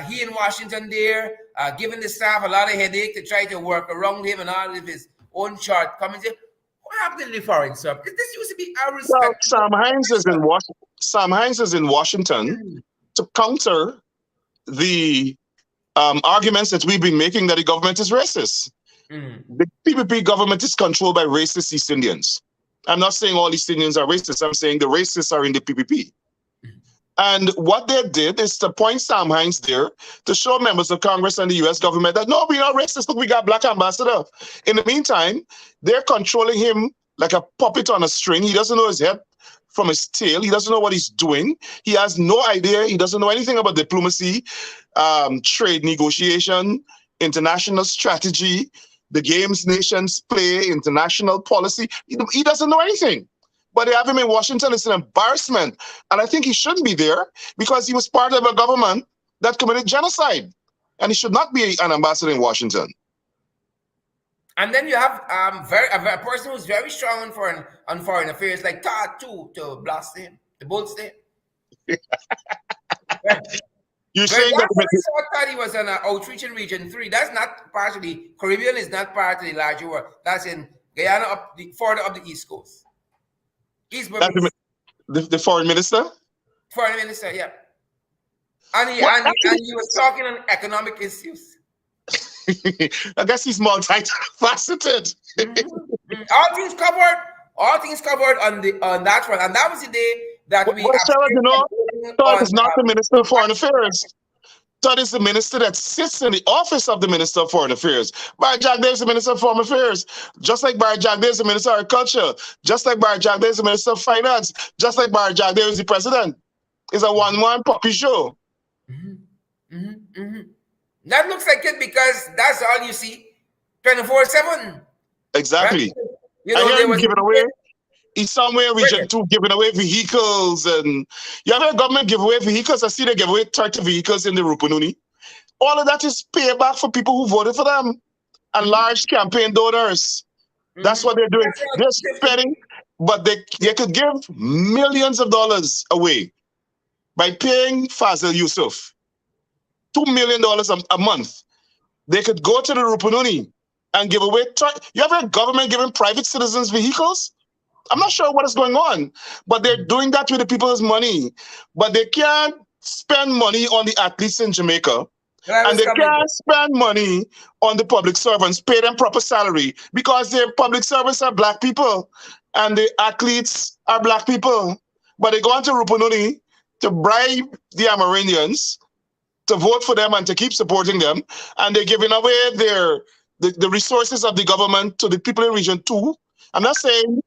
he in Washington there, giving the staff a lot of headache to try to work around him and all of his own shortcomings. What happened in the foreign service? This used to be our respect. Well, Sam Hines is in Washington. Sam Hines is in Washington to counter the arguments that we've been making that the government is racist. The PPP government is controlled by racist East Indians. I'm not saying all East Indians are racist. I'm saying the racists are in the PPP. And what they did is to point Sam Hines there to show members of Congress and the U.S. government that, no, we're not racist. Look, we got black ambassador. In the meantime, they're controlling him like a puppet on a string. He doesn't know his head from his tail. He doesn't know what he's doing. He has no idea. He doesn't know anything about diplomacy, trade negotiation, international strategy, the games nations play, international policy. He doesn't know anything. But they have him in Washington. It's an embarrassment. And I think he shouldn't be there because he was part of a government that committed genocide. And he should not be an ambassador in Washington. And then you have a person who's very strong on foreign affairs, like Todd, too, to blast him, to bolster him. You're saying that Todd, he was on an outreach in Region 3. That's not part of the Caribbean, is not part of the larger world. That's in Guyana, further up the East Coast. The foreign minister? Foreign minister, yeah. And he was talking on economic issues. I guess he's multifaceted. All things covered on that front. And that was the day that we... Todd is not the Minister of Foreign Affairs. Todd is the minister that sits in the office of the Minister of Foreign Affairs. Barry Jagdeh is the Minister of Foreign Affairs. Just like Barry Jagdeh is the Minister of Agriculture. Just like Barry Jagdeh is the Minister of Finance. Just like Barry Jagdeh is the President. It's a one-man puppy show. That looks like it because that's all you see 24/7. Exactly. Right? You know, I hear him giving away. He's somewhere in Region 2 giving away vehicles. And you have a government give away vehicles. I see they give away 30 vehicles in the Rupununi. All of that is payback for people who voted for them and large campaign donors. That's what they're doing. They're spending, but they could give millions of dollars away by paying Fazil Yusuf $2 million a month. They could go to the Rupununi and give away. You have a government giving private citizens vehicles? I'm not sure what is going on, but they're doing that with the people's money. But they can't spend money on the athletes in Jamaica. And they can't spend money on the public servants, pay them proper salary, because their public servants are black people and the athletes are black people. But they go on to Rupununi to bribe the Amerindians to vote for them and to keep supporting them. And they're giving away the resources of the government to the people in Region 2. I'm not saying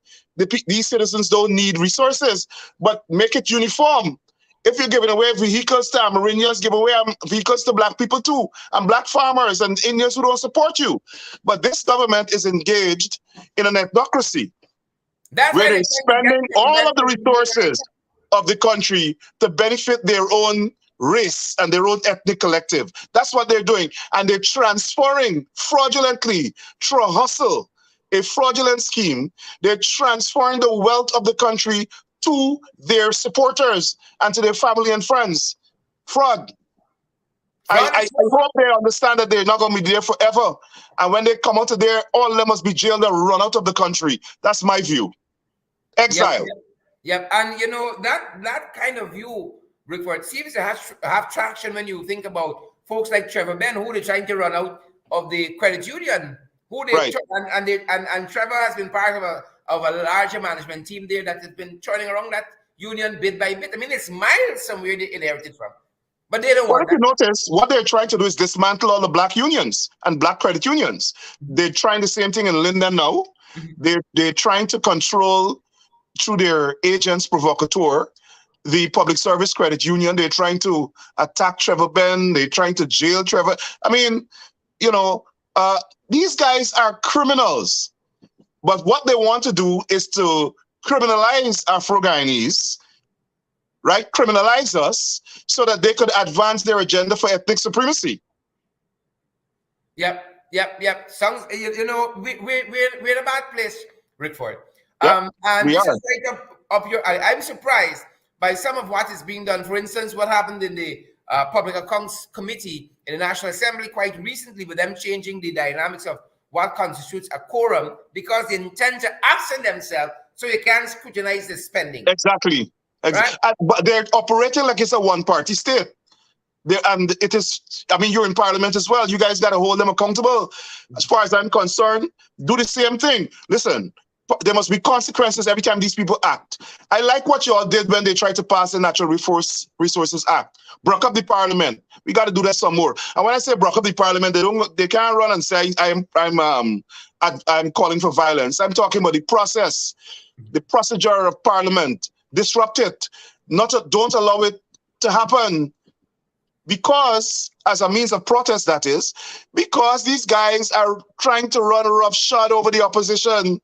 these citizens don't need resources, but make it uniform. If you're giving away vehicles to Amerindians, give away vehicles to black people too, and black farmers and Indians who don't support you. But this government is engaged in an ethnocracy where they're spending all of the resources of the country to benefit their own race and their own ethnic collective. That's what they're doing. And they're transferring fraudulently through a hustle, a fraudulent scheme. They're transferring the wealth of the country to their supporters and to their family and friends. Fraud. I hope they understand that they're not going to be there forever. And when they come out of there, all of them must be jailed and run out of the country. That's my view. Exile. Yep. And, you know, that kind of view, Rickford, seems to have traction when you think about folks like Trevor Ben, who they're trying to run out of the credit union. And Trevor has been part of a larger management team there that has been turning around that union bit by bit. I mean, it's miles from where they inherited from. But they don't want that. If you notice, what they're trying to do is dismantle all the black unions and black credit unions. They're trying the same thing in Linden now. They're trying to control, through their agents provocateur, the public service credit union. They're trying to attack Trevor Ben. They're trying to jail Trevor. I mean, you know, these guys are criminals. But what they want to do is to criminalize Afro-Guyanese, right? Criminalize us so that they could advance their agenda for ethnic supremacy. Yep. Sounds, you know, we're in a bad place, Rickford. Yep, and this is right up your alley. I'm surprised by some of what is being done. For instance, what happened in the Public Accounts Committee in the National Assembly quite recently, with them changing the dynamics of what constitutes a quorum, because they intend to absent themselves so you can scrutinize the spending. Exactly. Right? But they're operating like it's a one-party state. And it is, I mean, you're in Parliament as well. You guys got to hold them accountable. As far as I'm concerned, do the same thing. Listen, there must be consequences every time these people act. I like what you all did when they tried to pass the Natural Resources Act. Broke up the Parliament. We got to do that some more. And when I say broke up the Parliament, they can't run and say I'm calling for violence. I'm talking about the process, the procedure of Parliament. Disrupt it. Don't allow it to happen. Because, as a means of protest, that is, because these guys are trying to run roughshod over the opposition.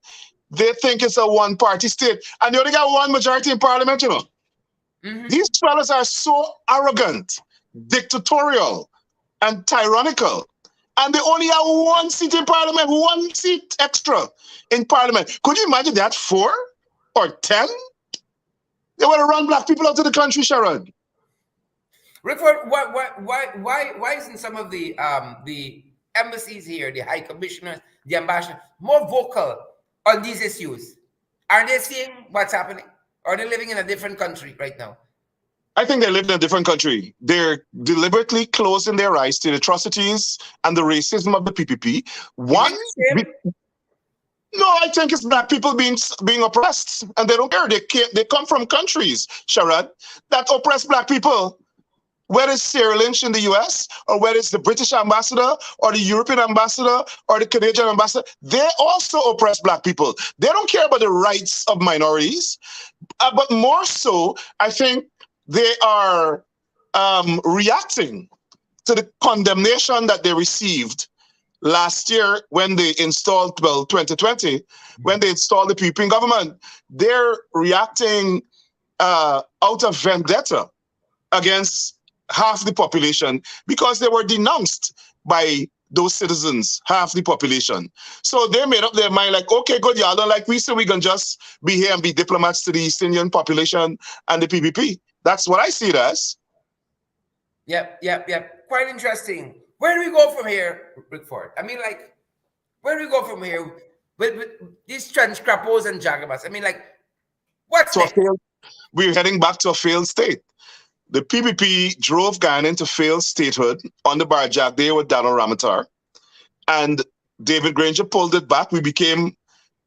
They think it's a one-party state. And they only got one majority in Parliament, you know. Mm-hmm. These fellas are so arrogant, dictatorial, and tyrannical. And they only have one seat in Parliament, one seat extra in Parliament. Could you imagine that? 4 or 10? They want to run black people out of the country, Sharon. Rickford, why isn't some of the embassies here, the high commissioners, the ambassadors, more vocal on these issues? Are they seeing what's happening? Or are they living in a different country right now? I think they live in a different country. They're deliberately closing their eyes to the atrocities and the racism of the PPP. No, I think it's black people being oppressed, and they don't care. They come from countries, Sharad, that oppress black people. Whether it's Sarah Lynch in the US, or whether it's the British ambassador, or the European ambassador, or the Canadian ambassador, they also oppress black people. They don't care about the rights of minorities. But more so, I think they are reacting to the condemnation that they received last year when they installed, 2020, when they installed the PPP government. They're reacting out of vendetta against half the population, because they were denounced by those citizens, half the population. So they made up their mind like, okay, good, y'all don't like we, so we can just be here and be diplomats to the East Indian population and the PPP. That's what I see it as. Yep. Quite interesting. Where do we go from here, Rickford? I mean, like, where do we go from here with these Scrappos and Jagabas? I mean, like, what's next? We're heading back to a failed state. The PPP drove Ghana into failed statehood on the Barjack day with Donald Ramatar. And David Granger pulled it back. We became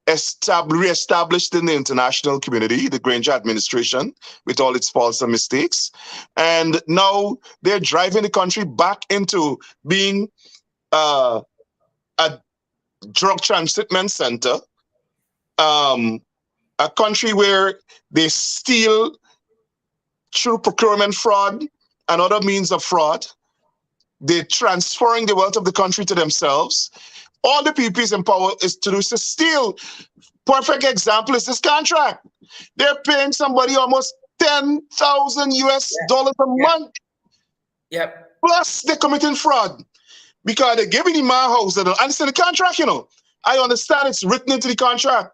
re-established in the international community, the Granger administration, with all its faults and mistakes. And now they're driving the country back into being a drug transshipment center, a country where they steal through procurement fraud and other means of fraud. They're transferring the wealth of the country to themselves. All the PPPs in power is to do is to steal. Perfect example is this contract. They're paying somebody almost $10,000 US a month. Yep. Plus they're committing fraud because they're giving the man house. They don't understand the contract, you know. I understand it's written into the contract.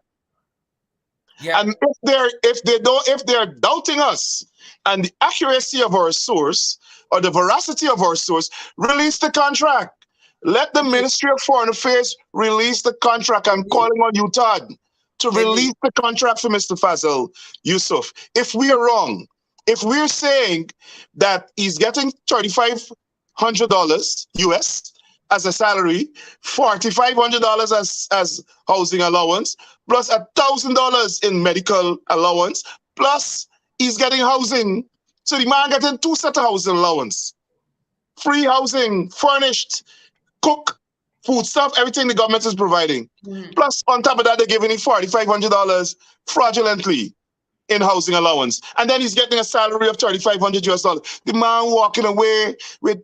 Yeah. And if they're doubting us and the accuracy of our source or the veracity of our source, release the contract. Let the Ministry of Foreign Affairs release the contract. I'm calling on you, Todd, to release the contract for Mr. Fazil Yusuf. If we are wrong, if we're saying that he's getting $3,500 US as a salary, $4,500 as housing allowance, plus $1,000 in medical allowance, plus he's getting housing. So the man getting 2 sets of housing allowance, free housing, furnished, cook, food stuff, everything the government is providing. Plus, on top of that, they're giving him $4,500 fraudulently in housing allowance. And then he's getting a salary of $3,500 US. The man walking away with,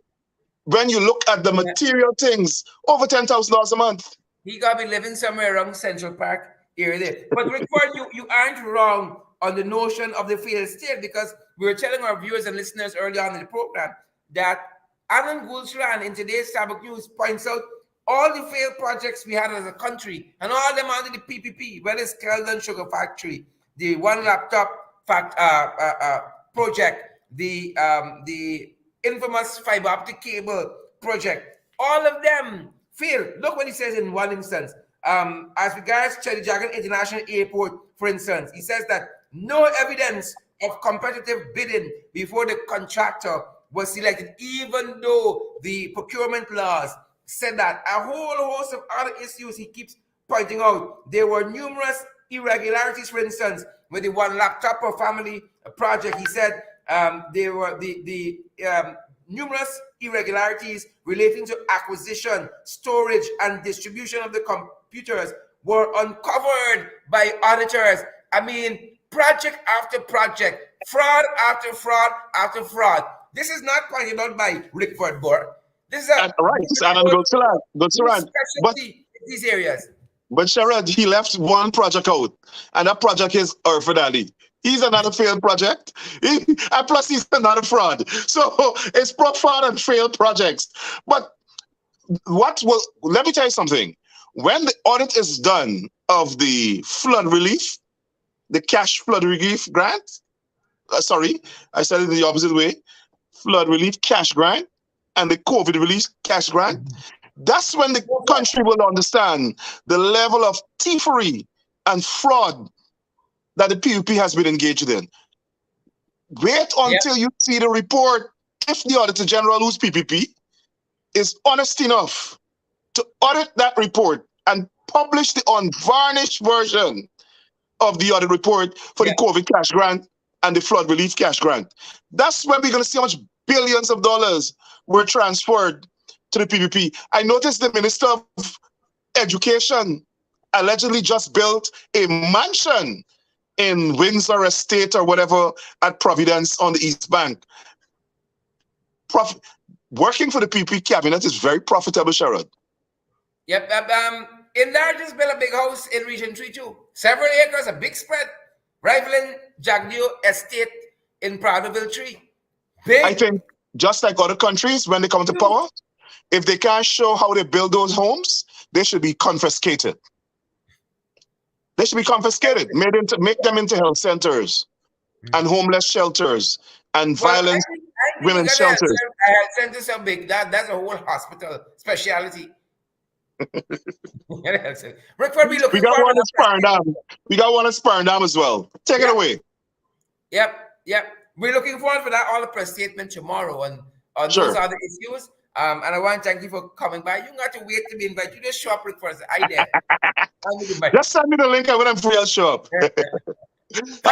when you look at the material things, over $10,000 a month. He got to be living somewhere around Central Park area there. But Rickford, you aren't wrong on the notion of the failed state, because we were telling our viewers and listeners early on in the program that Alan Gulsran in today's Sabbath News points out all the failed projects we had as a country, and all them under the PPP, whether it's Keldon Sugar Factory, the one laptop project, the infamous fiber optic cable project. All of them failed. Look what he says in one instance. As regards Cherry Dragon International Airport, for instance, he says that no evidence of competitive bidding before the contractor was selected, even though the procurement laws said that. A whole host of other issues he keeps pointing out. There were numerous irregularities, for instance, with the one laptop per family project. He said there were the numerous irregularities relating to acquisition, storage, and distribution of the computers were uncovered by auditors. I mean, project after project, fraud after fraud after fraud. This is not pointed out by Rickford Burke. This is right. And good to but these areas. But Sherrod, he left one project out, and that project is Rickford Ali. He's another failed project. And plus, he's another fraud. So it's fraud and failed projects. But let me tell you something. When the audit is done of the flood relief, the cash flood relief grant, sorry, I said it in the opposite way, flood relief cash grant and the COVID relief cash grant, that's when the country will understand the level of thievery and fraud that the PPP has been engaged in. Wait until you see the report. If the Auditor General, who's PPP, is honest enough to audit that report and publish the unvarnished version of the audit report for the COVID cash grant and the flood relief cash grant, that's when we're going to see how much billions of dollars were transferred to the PPP. I noticed the Minister of Education allegedly just built a mansion in Windsor Estate or whatever at Providence on the East Bank. Working for the PPP cabinet is very profitable, Sherrod. Yep. Enlarge just built a big house in Region 3 too. Several acres, a big spread, rivaling Jagdeo Estate in Prattville 3. Big. I think just like other countries, when they come to power, if they can't show how they build those homes, they should be confiscated. They should be confiscated, make them into health centers and homeless shelters and violence women's shelters. Health centers are big. That's a whole hospital specialty. Rickford, we got one at Sparndam. We got one at Sparndam as well. Take it away. Yep. We're looking forward for that all the press statement tomorrow on those other issues. And I want to thank you for coming by. You don't have to wait to be invited. You just show up, Rickford. I dare. Just send me the link and when I'm free, I'll show up. Have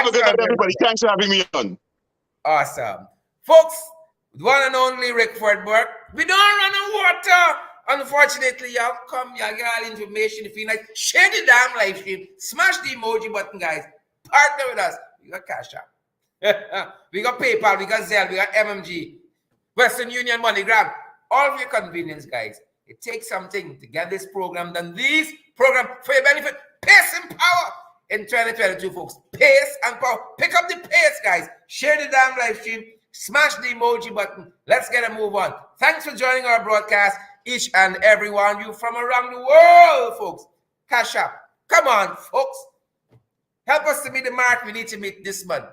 a good night, everybody. Thanks for having me on. Awesome. Folks, the one and only Rickford Burke. We don't run out of water. Unfortunately, y'all come, y'all get all information. If you like, share the damn live stream. Smash the emoji button, guys. Partner with us. We got Cash App. We got PayPal. We got Zelle. We got MMG. Western Union, MoneyGram. All of your convenience, guys. It takes something to get this program done. These programs for your benefit. Pace and power in 2022, folks. Pace and power. Pick up the pace, guys. Share the damn live stream. Smash the emoji button. Let's get a move on. Thanks for joining our broadcast. Each and every one of you from around the world, folks. Cash App. Come on, folks. Help us to meet the mark we need to meet this month.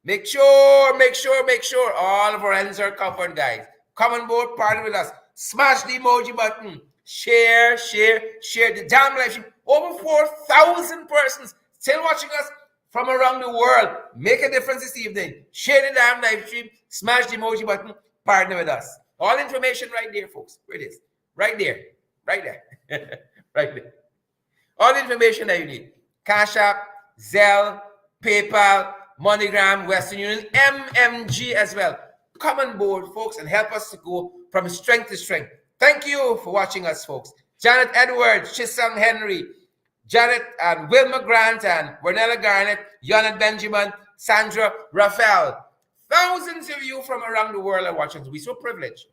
Make sure all of our ends are covered, guys. Come on board, party with us. Smash the emoji button. Share the damn live stream. Over 4,000 persons still watching us from around the world. Make a difference this evening. Share the damn live stream. Smash the emoji button. Partner with us. All information right there, folks. Where it is. Right there. Right there. All the information that you need. Cash App, Zelle, PayPal, MoneyGram, Western Union, MMG as well. Come on board, folks, and help us to go from strength to strength. Thank you for watching us, folks. Janet Edwards, Chisholm Henry, Janet and Wilma Grant and Vernella Garnett, Yonat Benjamin, Sandra Raphael. Thousands of you from around the world are watching. We're so privileged.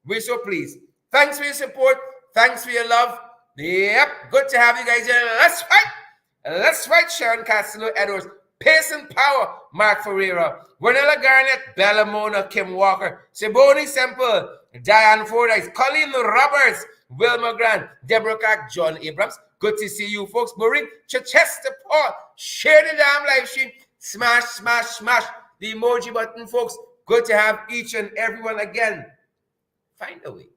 We're so pleased. Thanks for your support. Thanks for your love. Yep, good to have you guys here. Let's fight. Let's fight. Sharon Castillo Edwards. Pace and Power, Mark Ferreira. Vernella Garnett, Bella Mona, Kim Walker. Siboni Semple, Diane Fordyce. Colleen Roberts, Wilma Grant. Deborah Cock, John Abrams. Good to see you, folks. Maureen Chichester Paul. Share the damn live stream. Smash the emoji button, folks. Good to have each and everyone again. Find a way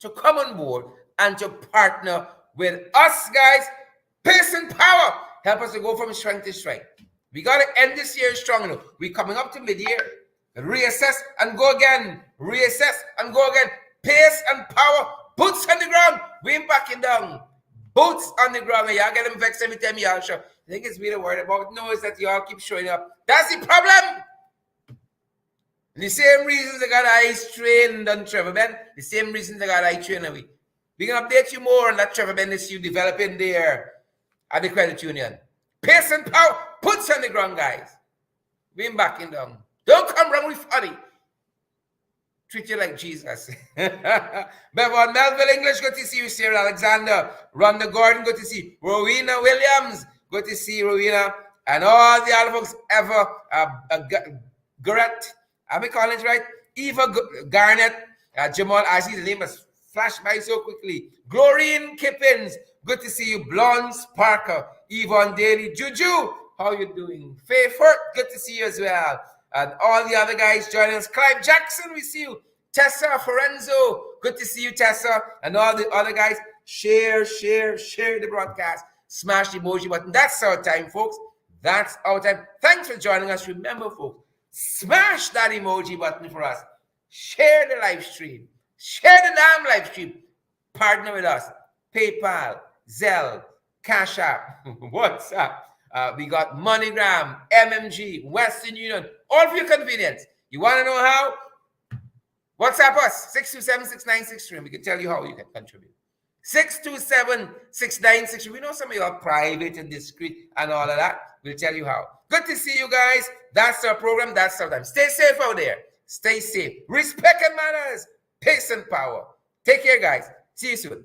to come on board and to partner with us, guys. Pace and power. Help us to go from strength to strength. We got to end this year strong enough. We're coming up to mid-year. Reassess and go again. Reassess and go again. Pace and power. Boots on the ground. We ain't backing down. Boots on the ground. Y'all get them vexed every time y'all show. I think it's really worried about. No, is that y'all keep showing up. That's the problem. The same reasons I got eyes trained on Trevor Ben, the same reasons I got eye trained away. We can update you more on that Trevor Ben issue developing there at the credit union. Pace and power, puts on the ground, guys. We ain't backing down. Don't come wrong with funny. Treat you like Jesus. Bevan Melville English, good to see you, Sarah Alexander. Rhonda Gordon, good to see you. Rowena Williams, good to see you, Rowena. And all the other folks ever. Garrett. Am I calling it right? Eva Garnett, Jamal, I see the name has flashed by so quickly. Glorine Kippins, good to see you. Blonde Parker, Yvonne Daly, Juju, how you doing? Faye Furt, good to see you as well. And all the other guys joining us. Clive Jackson, we see you. Tessa Forenzo, good to see you, Tessa. And all the other guys, share the broadcast. Smash the emoji button. That's our time, folks. That's our time. Thanks for joining us. Remember, folks, smash that emoji button for us. Share the live stream. Share the damn live stream. Partner with us. PayPal, Zelle, Cash App, WhatsApp. We got MoneyGram, MMG, Western Union, all for your convenience. You want to know how? WhatsApp us, 627-6963, and we can tell you how you can contribute. 627-6963. We know some of you are private and discreet and all of that. We'll tell you how. Good to see you guys. That's our program. That's our time. Stay safe out there. Stay safe. Respect and manners. Pace and power. Take care, guys. See you soon.